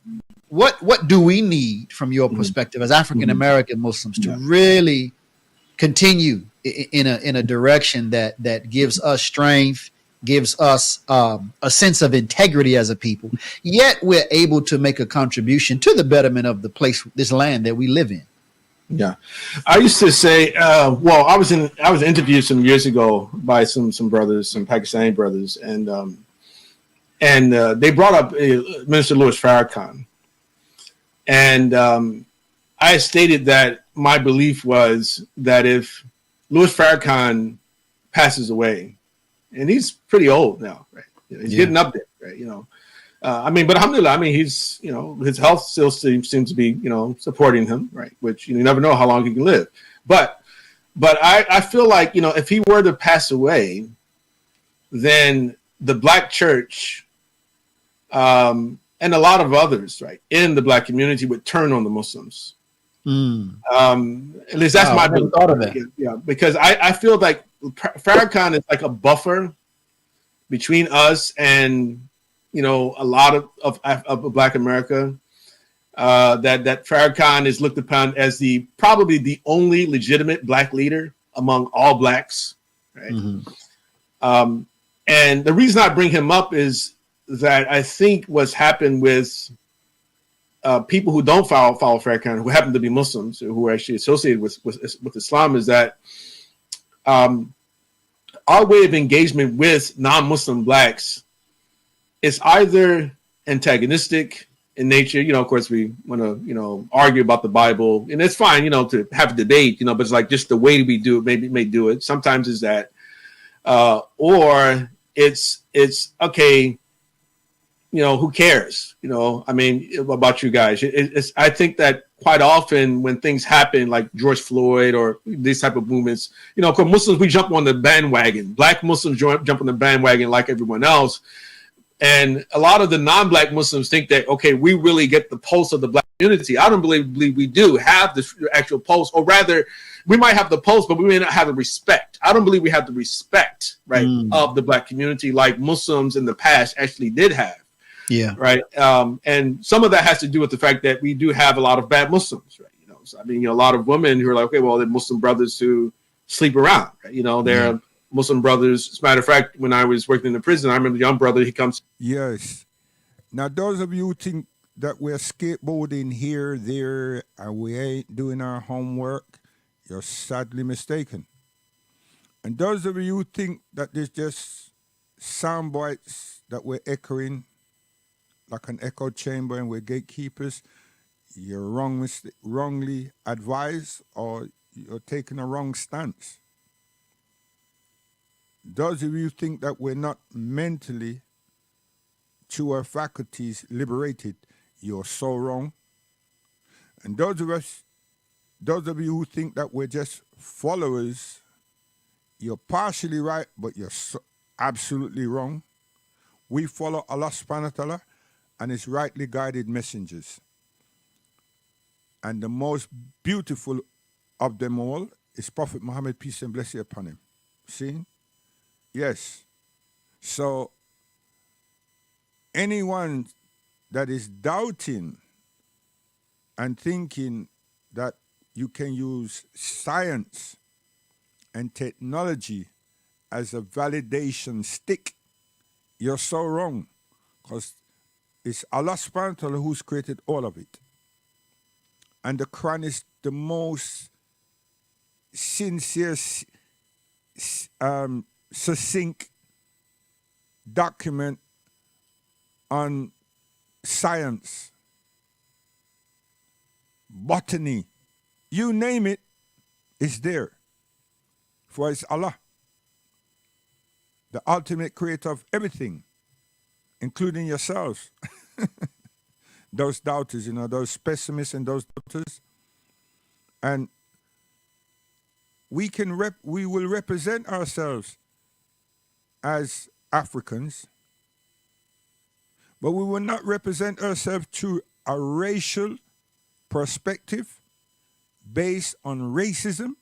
What do we need from your perspective as African American Muslims to really continue in a direction that gives us strength, gives us a sense of integrity as a people, yet we're able to make a contribution to the betterment of the place, this land that we live in? Yeah, I used to say, well, I was interviewed some years ago by some brothers, some Pakistani brothers, and they brought up Minister Louis Farrakhan, and I stated that my belief was that if Louis Farrakhan passes away, and he's pretty old now, right? He's getting up there, right? But alhamdulillah, he's, his health still seems to be, supporting him, right? Which, you never know how long he can live. But I feel like, if he were to pass away, then the black church and a lot of others, right, in the black community would turn on the Muslims. At least that's my thought of that. Yeah, because I feel like Farrakhan is like a buffer between us and, a lot of Black America, that Farrakhan is looked upon as probably the only legitimate Black leader among all Blacks, right? And the reason I bring him up is that I think what's happened with people who don't follow fair count, who happen to be Muslims, who are actually associated with Islam, is that our way of engagement with non-Muslim blacks is either antagonistic in nature. Of course, we want to, argue about the Bible, and it's fine, to have a debate, but it's like just the way we do it, maybe may do it. Sometimes is that, or it's okay. Who cares? I mean, about you guys. I think that quite often when things happen, like George Floyd or these type of movements, of course, Muslims, we jump on the bandwagon. Black Muslims jump on the bandwagon like everyone else. And a lot of the non-Black Muslims think that, okay, we really get the pulse of the Black community. I don't believe we do have the actual pulse, or rather, we might have the pulse, but we may not have the respect. I don't believe we have the respect, right, of the Black community like Muslims in the past actually did have. Yeah. Right. And some of that has to do with the fact that we do have a lot of bad Muslims, right? So, I mean, a lot of women who are like, okay, well, they're Muslim brothers who sleep around, right? They're Muslim brothers. As a matter of fact, when I was working in the prison, I remember the young brother, he comes. Yes. Now, those of you who think that we're skateboarding here, there, and we ain't doing our homework, you're sadly mistaken. And those of you who think that there's just sound bites that we're echoing like an echo chamber and we're gatekeepers, you're wrongly advised, or you're taking a wrong stance. Those of you who think that we're not mentally, through our faculties, liberated, you're so wrong. And those of you who think that we're just followers, you're partially right, but you're absolutely wrong. We follow Allah subhanahu wa ta'ala and his rightly guided messengers. And the most beautiful of them all is Prophet Muhammad, peace and blessing upon him. See? Yes. So anyone that is doubting and thinking that you can use science and technology as a validation stick, you're so wrong, because it's Allah subhanahu wa ta'ala who's created all of it. And the Quran is the most sincere, succinct document on science, botany, you name it, it's there. For it's Allah, the ultimate creator of everything, including yourselves. Those doubters, those pessimists and those doubters. And we will represent ourselves as Africans, but we will not represent ourselves through a racial perspective based on racism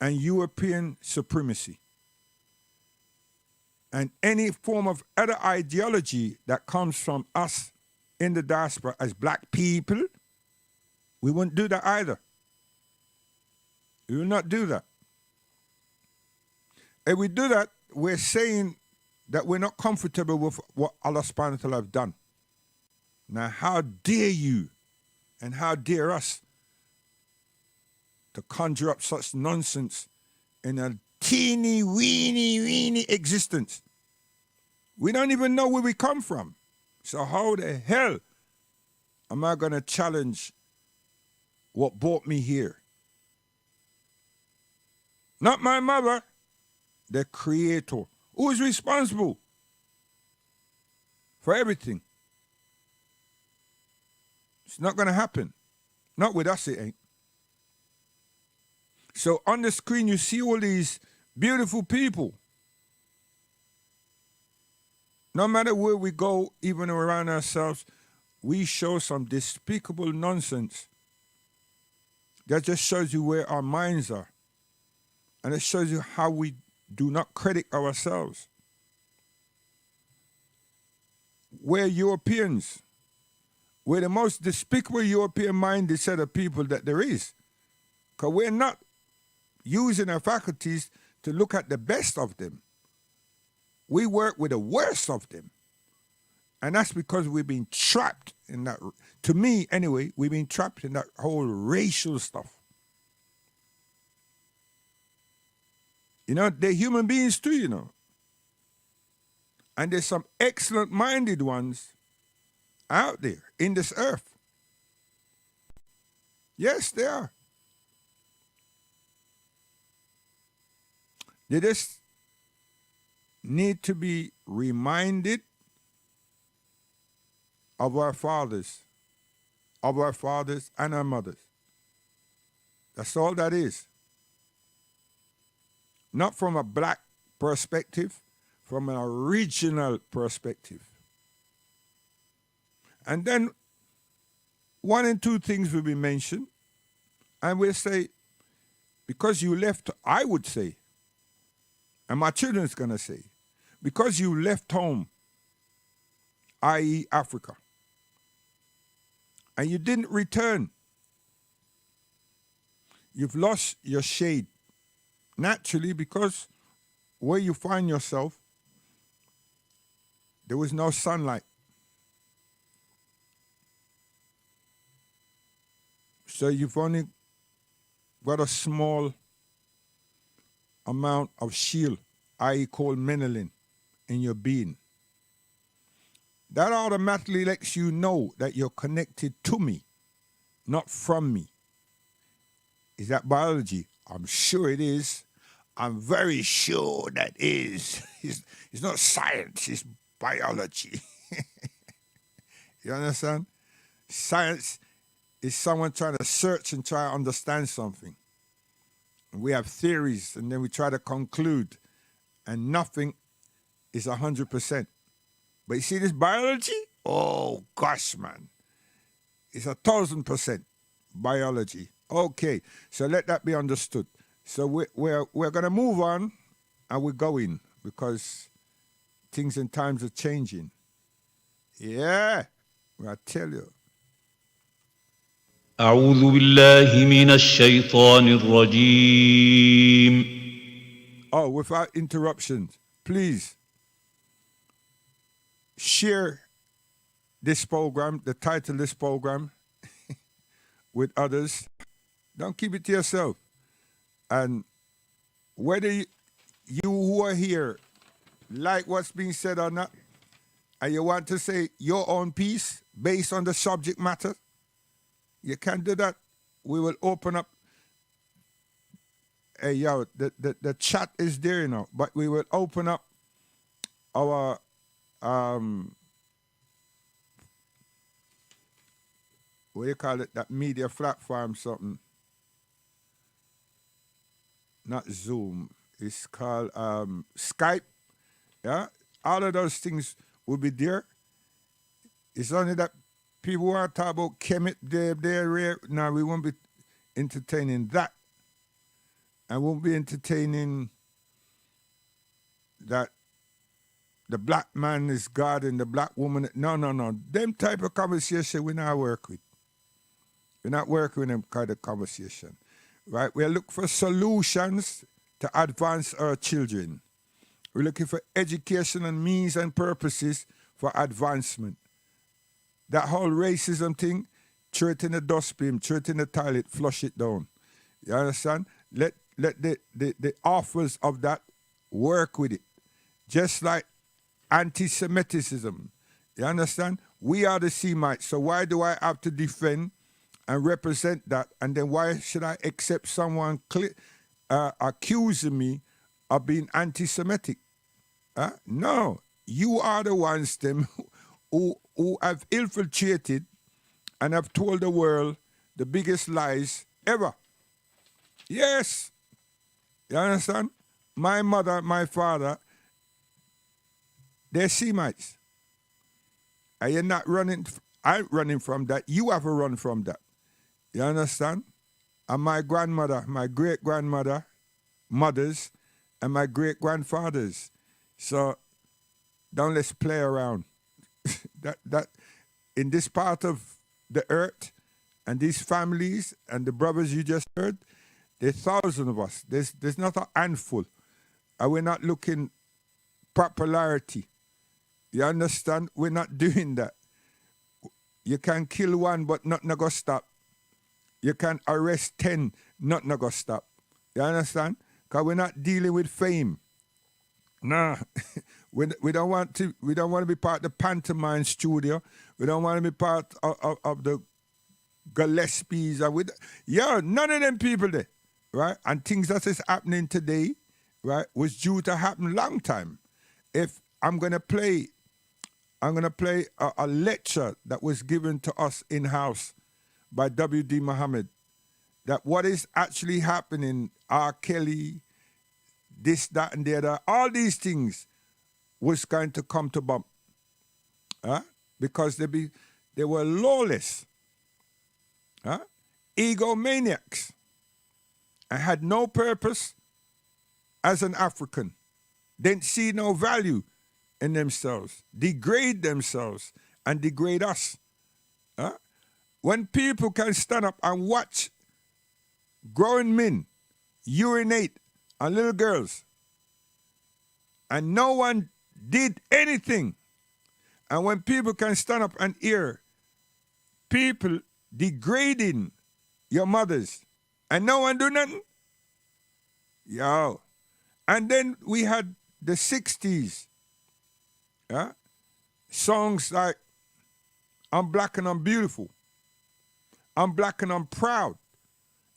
and European supremacy. And any form of other ideology that comes from us in the diaspora as Black people, we won't do that either. We will not do that. If we do that, we're saying that we're not comfortable with what Allah subhanahu wa ta'ala have done. Now, how dare you and how dare us to conjure up such nonsense in a teeny, weeny existence? We don't even know where we come from. So how the hell am I going to challenge what brought me here? Not my mother, the Creator, who is responsible for everything. It's not going to happen. Not with us, it ain't. So on the screen, you see all these beautiful people. No matter where we go, even around ourselves, we show some despicable nonsense. That just shows you where our minds are. And it shows you how we do not credit ourselves. We're Europeans. We're the most despicable European-minded set of people that there is. Because we're not using our faculties to look at the best of them. We work with the worst of them. And that's because we've been trapped in that. To me, anyway, we've been trapped in that whole racial stuff. You know, they're human beings too, you know. And there's some excellent-minded ones out there in this earth. Yes, they are. They just need to be reminded of our fathers and our mothers. That's all that is. Not from a black perspective, from an original perspective. And then one and two things will be mentioned, and we'll say, because you left, I would say, and my children's going to say, because you left home, i.e. Africa, and you didn't return, you've lost your shade. Naturally, because where you find yourself, there was no sunlight. So you've only got a small amount of shield, i.e. called melanin, in your being. That automatically lets you know that you're connected to me, not from me. Is that biology? I'm sure it is. I'm very sure that is. It's not science, it's biology. You understand? Science is someone trying to search and try to understand something. We have theories, and then we try to conclude, and nothing is 100%. But you see this biology? Oh, gosh, man. It's 1,000% biology. Okay, so let that be understood. So we're going to move on, and we're going, because things and times are changing. Yeah, I tell you. أعوذ بالله من الشيطان الرجيم. Oh, without interruptions, please share this program, the title of this program, with others. Don't keep it to yourself. And whether you who are here like what's being said or not, and you want to say your own piece based on the subject matter, you can do that. We will open up. Hey, yo, the chat is there, you know, but we will open up our what do you call it? That media platform, something. Not Zoom. It's called Skype. Yeah, all of those things will be there. It's only that people who are talking about Kemet, they're rare. Now we won't be entertaining that. I won't be entertaining that the black man is God and the black woman. No. Them type of conversation we not work with. We're not working with them kind of conversation. Right? We look for solutions to advance our children. We're looking for education and means and purposes for advancement. That whole racism thing, throw it in the dustbin, throw it in the toilet, flush it down. You understand? Let the authors of that work with it. Just like anti-Semitism. You understand? We are the Semites, so why do I have to defend and represent that? And then why should I accept someone accusing me of being anti-Semitic? No. You are the ones them who have infiltrated and have told the world the biggest lies ever. Yes. You understand? My mother, my father, they're Semites. And you're not running, I'm running from that. You have to run from that. You understand? And my grandmother, my great-grandmother, mothers, and my great-grandfathers. So don't let's play around. that in this part of the earth and these families and the brothers you just heard, there's thousands of us. There's not a handful. And we're not looking popularity. You understand? We're not doing that. You can kill one, but nothing go stop. You can arrest 10, nothing go stop. You understand? Because we're not dealing with fame. Nah. we don't want to be part of the pantomime studio. We don't want to be part of the Gillespies. None of them people there. Right? And things that is happening today, right, was due to happen long time. If I'm gonna play a lecture that was given to us in-house by W.D. Muhammad, that what is actually happening, R. Kelly, this, that, and the other, all these things was going to come to bump. Because they were lawless, egomaniacs, and had no purpose as an African. Didn't see no value in themselves, degrade themselves, and degrade us. When people can stand up and watch grown men urinate on little girls, and no one did anything, and when people can stand up and hear people degrading your mothers, and no one do nothing, yo. And then we had the 60s, songs like I'm Black and I'm Beautiful, I'm Black and I'm Proud.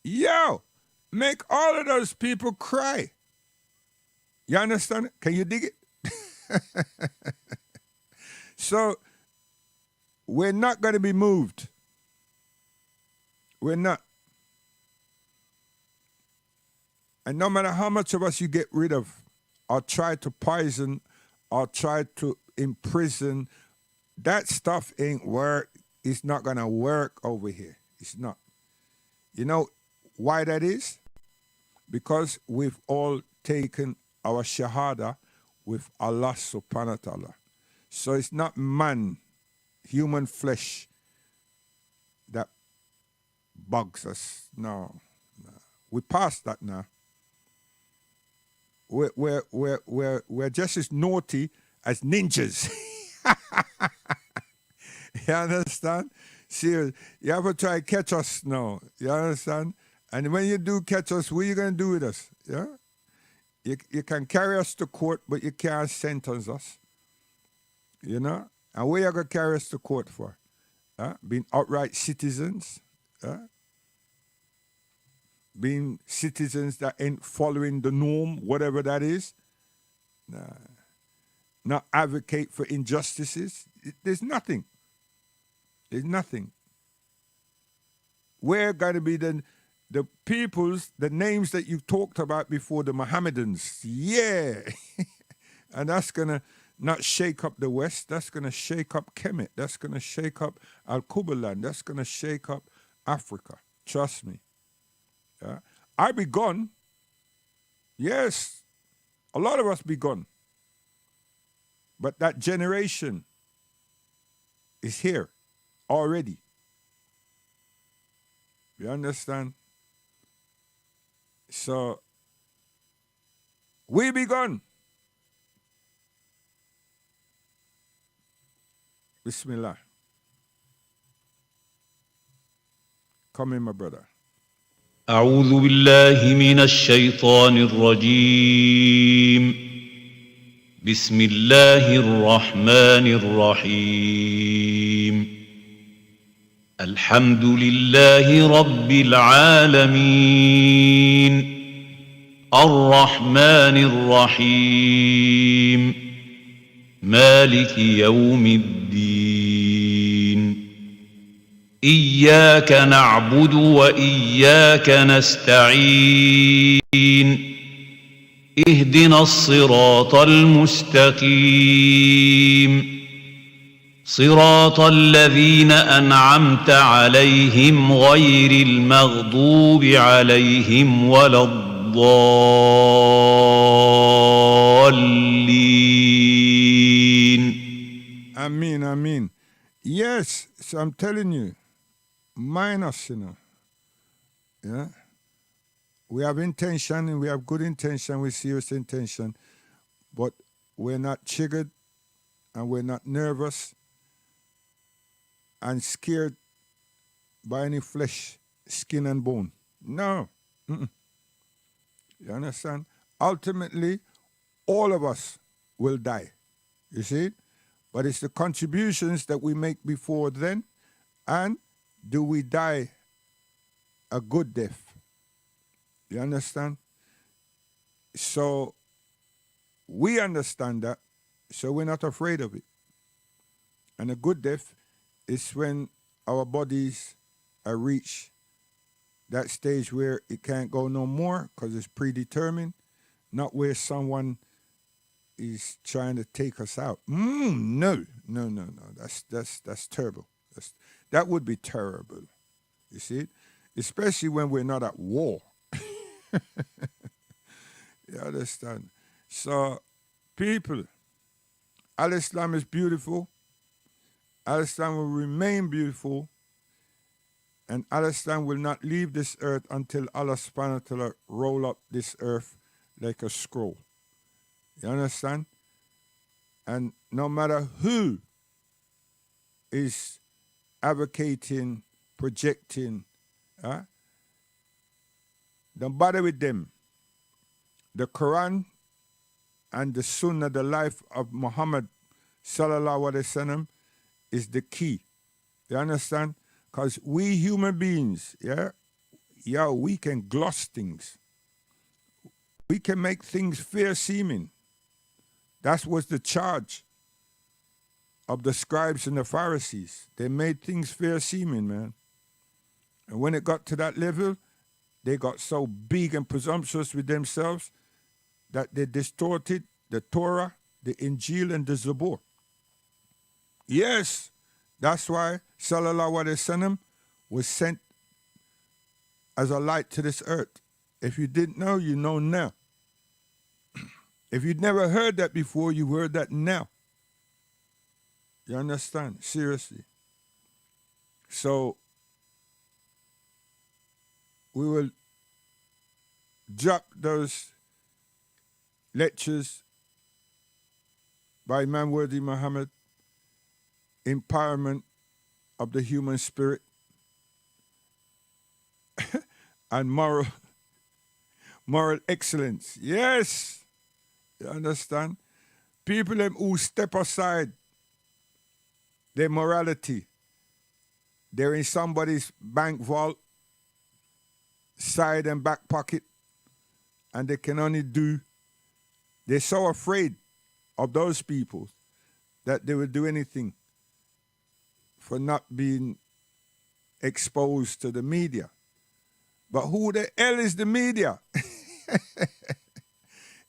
Yo, make all of those people cry. You understand? Can you dig it? So, we're not going to be moved. We're not. And no matter how much of us you get rid of, or try to poison, or try to imprison, that stuff ain't work. It's not going to work over here. It's not. You know why that is? Because we've all taken our shahada with Allah subhanahu wa ta'ala. So it's not man, human flesh, that bugs us. No. We passed that now. We're just as naughty as ninjas. You understand? Serious. You ever try to catch us? No. You understand? And when you do catch us, what are you going to do with us? Yeah? You can carry us to court, but you can't sentence us. You know? And what are you going to carry us to court for? Being outright citizens? Being citizens that ain't following the norm, whatever that is? Nah. Not advocate for injustices? There's nothing. There's nothing. We're going to be the peoples, the names that you talked about before, the Mohammedans. Yeah. And that's going to not shake up the West. That's going to shake up Kemet. That's going to shake up Al-Kubaland. That's going to shake up Africa. Trust me. Yeah. I be gone. Yes. A lot of us be gone. But that generation is here already. You understand? So, we be gone. Bismillah. Come in, my brother. أعوذ بالله من الشيطان الرجيم. بسم الله الرحمن الرحيم. الحمد لله رب العالمين. الرحمن الرحيم. مالك يوم الدين. إياك نعبد وإياك نستعين. اهدنا الصراط المستقيم. صراط الذين أنعمت عليهم غير المغضوب عليهم ولا الضالين. Amin, amin. Yes, so I'm telling you, minus, yeah. We have intention, and we have good intention, with serious intention, but we're not triggered, and we're not nervous and scared by any flesh, skin, and bone. No. Mm-mm. You understand? Ultimately, all of us will die. You see? But it's the contributions that we make before then, and do we die a good death? You understand? So we understand that, so we're not afraid of it. And a good death is when our bodies are reached that stage where it can't go no more because it's predetermined, not where someone is trying to take us out. No. That's terrible. That would be terrible. You see? Especially when we're not at war. You understand? So, people, Al-Islam is beautiful. Al-Islam will remain beautiful. And Al-Islam will not leave this earth until Allah subhanahu wa ta'ala roll up this earth like a scroll. You understand? And no matter who is advocating, projecting, don't bother with them. The Quran and the Sunnah, the life of Muhammad sallallahu alaihi wasallam, is the key. You understand? Because we human beings, we can gloss things. We can make things fair seeming. That was the charge of the scribes and the Pharisees. They made things fair seeming, man. And when it got to that level, they got so big and presumptuous with themselves that they distorted the Torah, the Injil, and the Zabur. Yes, that's why Sallallahu Alaihi Wasallam was sent as a light to this earth. If you didn't know, you know now. If you'd never heard that before, you heard that now. You understand? Seriously. So, we will drop those lectures by Imam Worthy Muhammad, empowerment of the human spirit, and moral excellence. Yes, you understand? People them who step aside their morality, they're in somebody's bank vault, side and back pocket, and they can only do, they're so afraid of those people that they will do anything for not being exposed to the media. But who the hell is the media?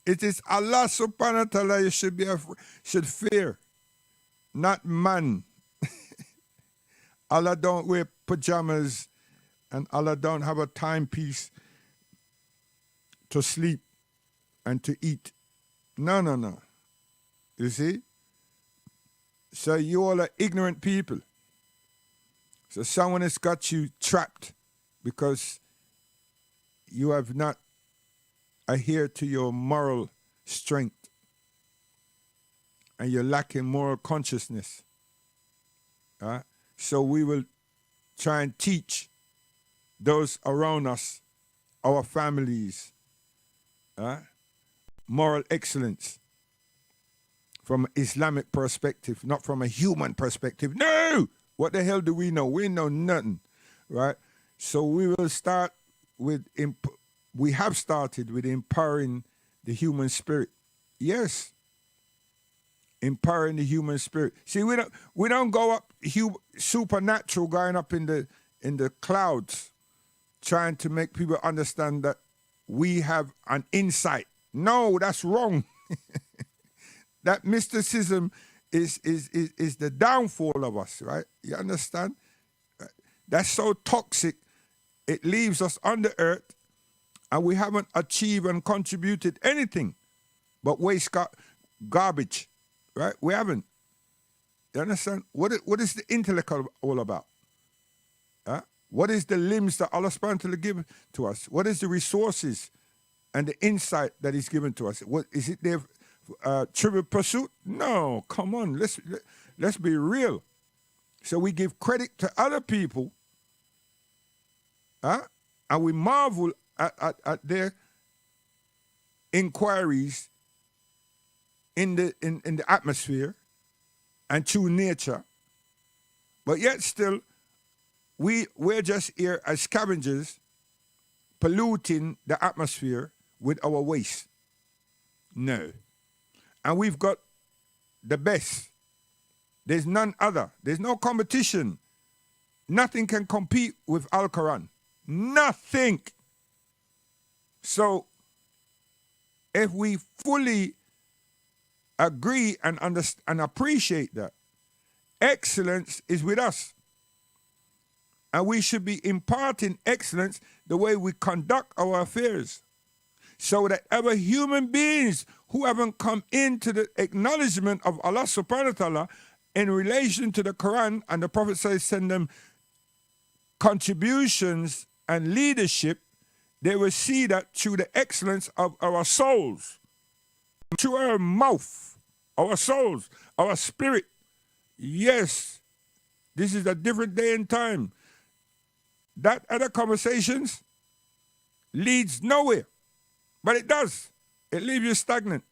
It is Allah subhanahu wa ta'ala you should fear, not man. Allah don't wear pajamas and Allah don't have a timepiece to sleep and to eat. No. You see? So you all are ignorant people. So someone has got you trapped because you have not adhered to your moral strength and you're lacking moral consciousness. So we will try and teach those around us, our families, moral excellence from an Islamic perspective, not from a human perspective. No! What the hell do we know? We know nothing, right? So we will start with, we have started with empowering the human spirit. Yes, empowering the human spirit. See, we don't go up supernatural, going up in the clouds, trying to make people understand that we have an insight. No, that's wrong. That mysticism is the downfall of us, right? You understand? That's so toxic. It leaves us on the earth, and we haven't achieved and contributed anything but waste garbage, right? We haven't. You understand? What is the intellect all about? What is the limbs that Allah subhanahu wa ta'ala give to us? What is the resources and the insight that He's given to us? What is it there Trivial Pursuit? No, come on, let's be real. So we give credit to other people, and we marvel at their inquiries in the atmosphere and true nature, but yet still we're just here as scavengers polluting the atmosphere with our waste. No. And we've got the best. There's none other. There's no competition. Nothing can compete with Al Quran. Nothing. So if we fully agree and understand and appreciate that, excellence is with us. And we should be imparting excellence the way we conduct our affairs. So that other human beings who haven't come into the acknowledgement of Allah subhanahu wa ta'ala in relation to the Quran, and the Prophet says send them contributions and leadership, they will see that through the excellence of our souls, through our mouth, our souls, our spirit. Yes, this is a different day and time. That other conversations leads nowhere. But it does. It leaves you stagnant.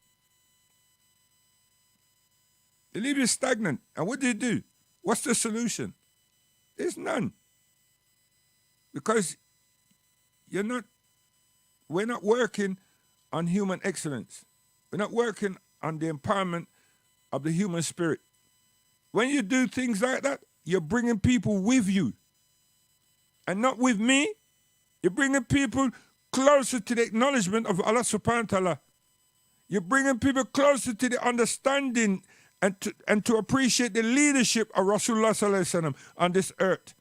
It leaves you stagnant. And what do you do? What's the solution? There's none. Because we're not working on human excellence. We're not working on the empowerment of the human spirit. When you do things like that, you're bringing people with you. And not with me. You're bringing people closer to the acknowledgement of Allah subhanahu wa ta'ala. You're bringing people closer to the understanding and to appreciate the leadership of Rasulullah sallallahu alaihi wasallam on this earth.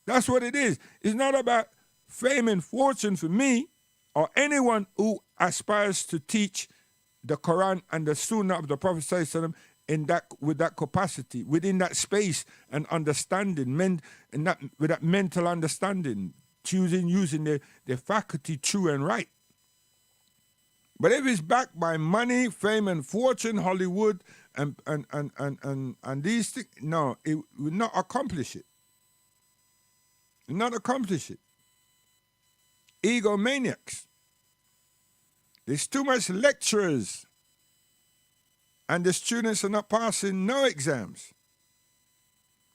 That's what it is. It's not about fame and fortune for me or anyone who aspires to teach the Quran and the Sunnah of the Prophet sallallahu alaihi wasallam with that capacity, within that space and understanding, with that mental understanding, using their faculty true and right. But if it's backed by money, fame and fortune, Hollywood and these things, no, it will not accomplish it. It will not accomplish it. Egomaniacs. There's too much lecturers and the students are not passing no exams.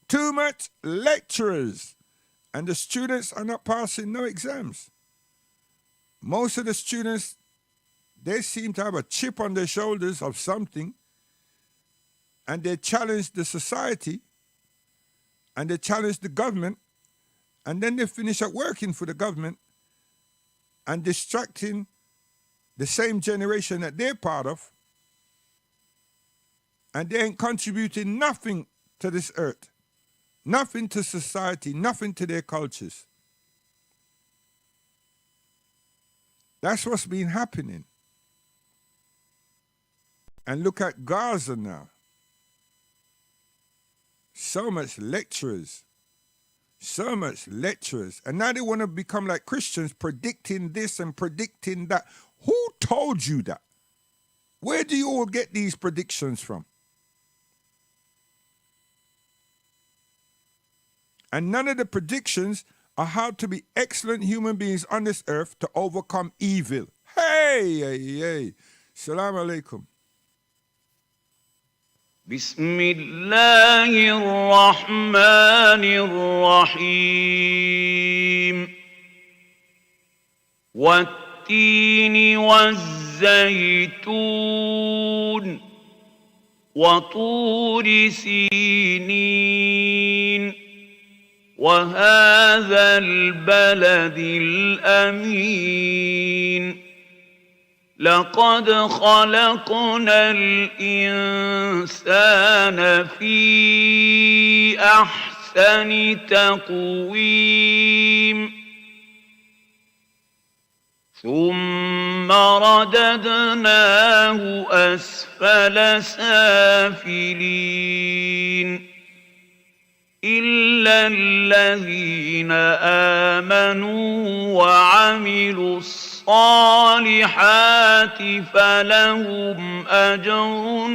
Too much lecturers and the students are not passing no exams. Most of the students, they seem to have a chip on their shoulders of something, and they challenge the society, and they challenge the government, and then they finish up working for the government and distracting the same generation that they're part of, and they ain't contributing nothing to this earth. Nothing to society, nothing to their cultures. That's what's been happening. And look at Gaza now. So much lecturers. And now they want to become like Christians, predicting this and predicting that. Who told you that? Where do you all get these predictions from? And none of the predictions are how to be excellent human beings on this earth to overcome evil. Hey. Salam alaikum. بسم الله الرحمن الرحيم والتين والزيتون وطور سينين وهذا البلد الأمين لقد خلقنا الإنسان في أحسن تقويم ثم رددناه أسفل سافلين إلا الذين آمنوا وعملوا الصالحات الصالحات فلهم أجر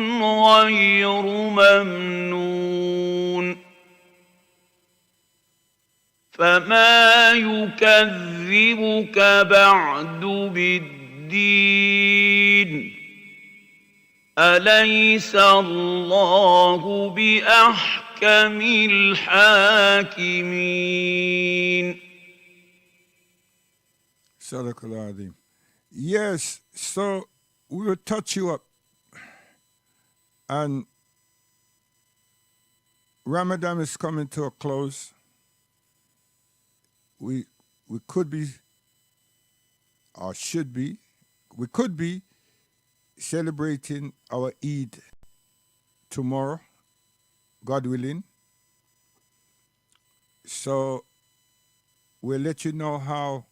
غير ممنون فما يكذبك بعد بالدين أليس الله بأحكم الحاكمين. Sadaqallah Azim. Yes, so we will touch you up. And Ramadan is coming to a close. We could be, or should be, we could be celebrating our Eid tomorrow, God willing. So we'll let you know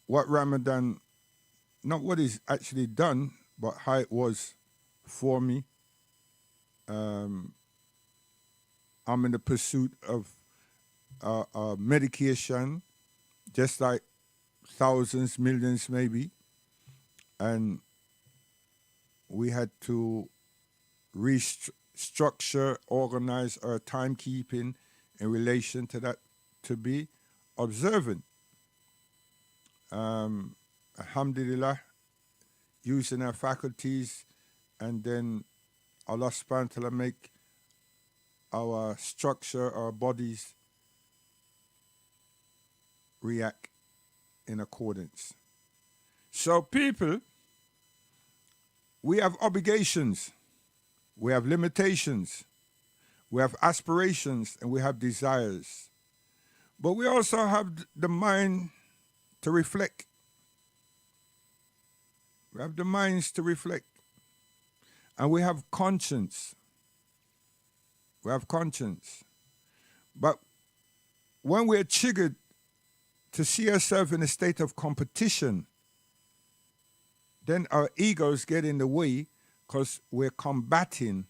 what Ramadan, not what is actually done, but how it was for me. I'm in the pursuit of medication, just like thousands, millions maybe. And we had to restructure, organize our timekeeping in relation to that, to be observant. Alhamdulillah, using our faculties, and then Allah subhanahu wa ta'ala make our structure, our bodies react in accordance. So people, we have obligations, we have limitations, we have aspirations, and we have desires. But we also have the mind to reflect. We have the minds to reflect. And we have conscience. We have conscience. But when we're triggered to see ourselves in a state of competition, then our egos get in the way because we're combating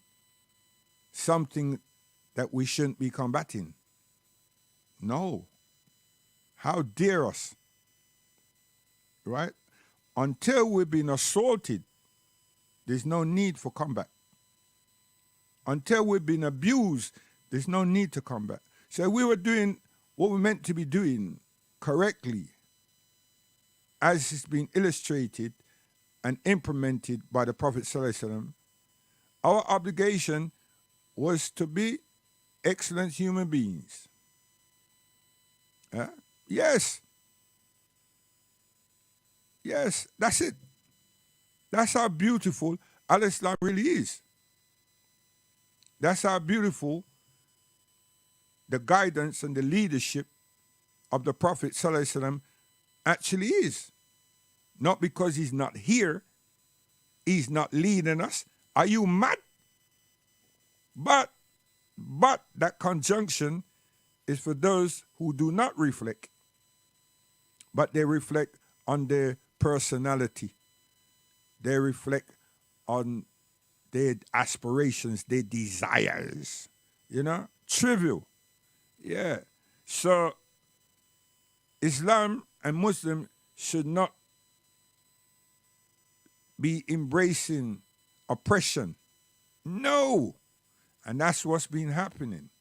something that we shouldn't be combating. No. How dare us? Right? Until we've been assaulted, there's no need for combat. Until we've been abused, there's no need to combat. So we were doing what we're meant to be doing correctly, as it's been illustrated and implemented by the Prophet ﷺ. Our obligation was to be excellent human beings. Yes. Yes, that's it. That's how beautiful Al-Islam really is. That's how beautiful the guidance and the leadership of the Prophet ﷺ actually is. Not because he's not here, he's not leading us. Are you mad? But that conjunction is for those who do not reflect, but they reflect on their personality. They reflect on their aspirations, their desires. You know, trivial. Yeah. So Islam and Muslim should not be embracing oppression. No. And that's what's been happening.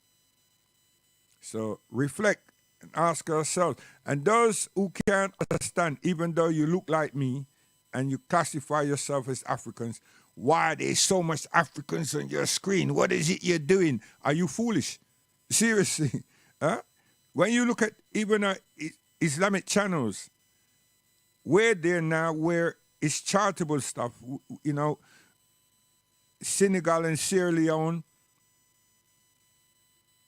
So reflect and ask ourselves. And those who can't understand, even though you look like me and you classify yourself as Africans, why there's so much Africans on your screen? What is it you're doing? Are you foolish? Seriously. Huh? When you look at even Islamic channels, we're there now where it's charitable stuff, you know, Senegal and Sierra Leone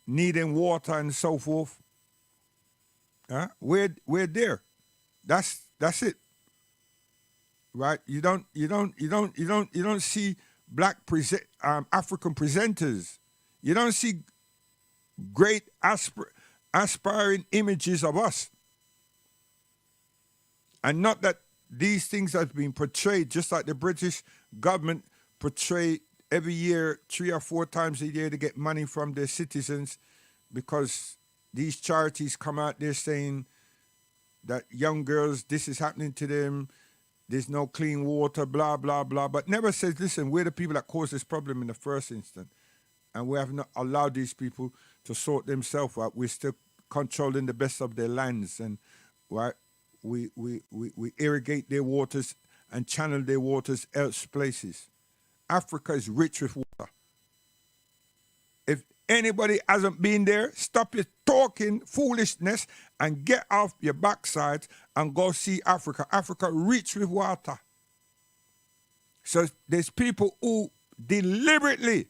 needing water and so forth. We're there. That's it. Right? You don't see black African presenters. You don't see great aspiring images of us. And not that these things have been portrayed, just like the British government portray every year, 3 or 4 times a year, to get money from their citizens, because these charities come out there saying that young girls, this is happening to them. There's no clean water, blah, blah, blah. But never says, listen, we're the people that caused this problem in the first instance. And we have not allowed these people to sort themselves out. We're still controlling the best of their lands. And right, we irrigate their waters and channel their waters else places. Africa is rich with water. If anybody hasn't been there, stop your talking foolishness and get off your backside and go see Africa. Africa rich with water. So there's people who deliberately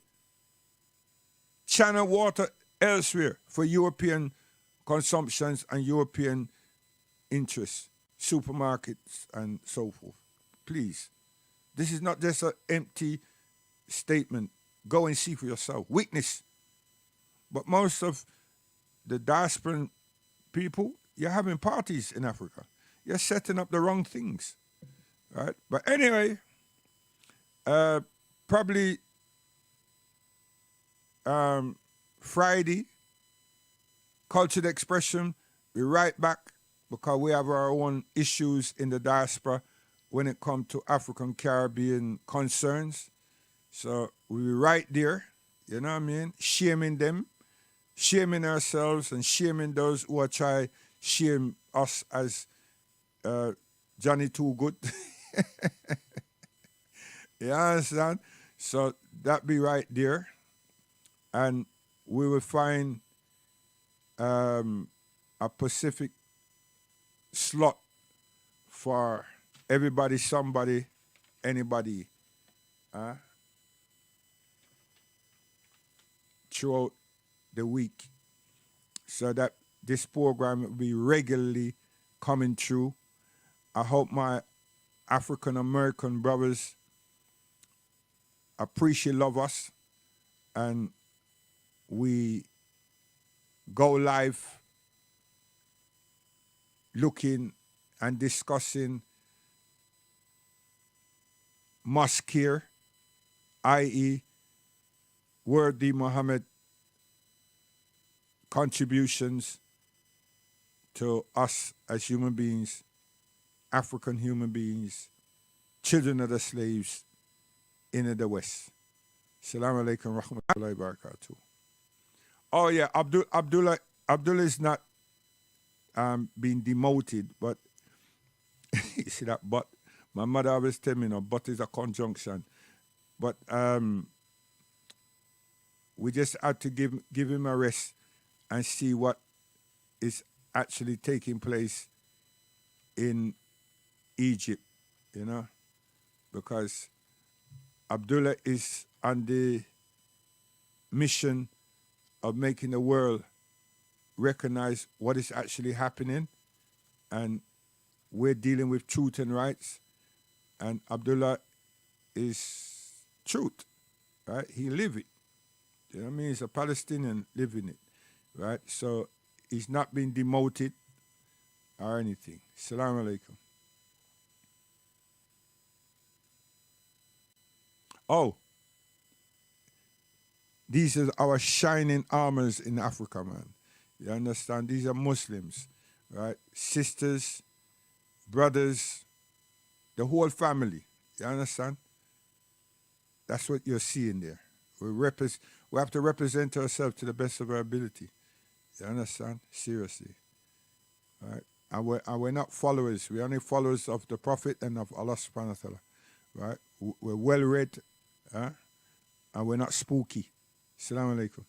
channel water elsewhere for European consumptions and European interests, supermarkets and so forth. Please. This is not just an empty statement. Go and see for yourself. Witness. But most of the diasporan people, you're having parties in Africa. You're setting up the wrong things. Right? But anyway, probably Friday, cultural expression, we're right back because we have our own issues in the diaspora when it comes to African Caribbean concerns. So we're right there, you know what I mean? Shaming them, shaming ourselves, and shaming those who are trying to shame us as Johnny Too Good. You understand? So that be right there. And we will find a Pacific slot for everybody, somebody, anybody throughout the week, so that this program will be regularly coming through. I hope my African American brothers appreciate, love us, and we go live looking and discussing mosque here, i.e. Worthy Muhammad contributions to us as human beings, African human beings, children of the slaves in the West. Assalamu alaikum rahmatullahi wa barakatuh. Oh yeah, Abdullah is not being demoted, but you see that but? My mother always tell me, but is a conjunction. But we just had to give him a rest and see what is actually taking place in Egypt, because Abdullah is on the mission of making the world recognize what is actually happening, and we're dealing with truth and rights, and Abdullah is truth, right? He live it. You know what I mean? He's a Palestinian living it, right? So he's not been demoted or anything. Assalamu alaikum. Oh, these are our shining armors in Africa, man. You understand? These are Muslims, right? Sisters, brothers, the whole family. You understand? That's what you're seeing there. We have to represent ourselves to the best of our ability. You understand? Seriously. Right? And we're not followers. We're only followers of the Prophet and of Allah subhanahu wa ta'ala. Right? We're well read, and we're not spooky. Assalamu alaikum.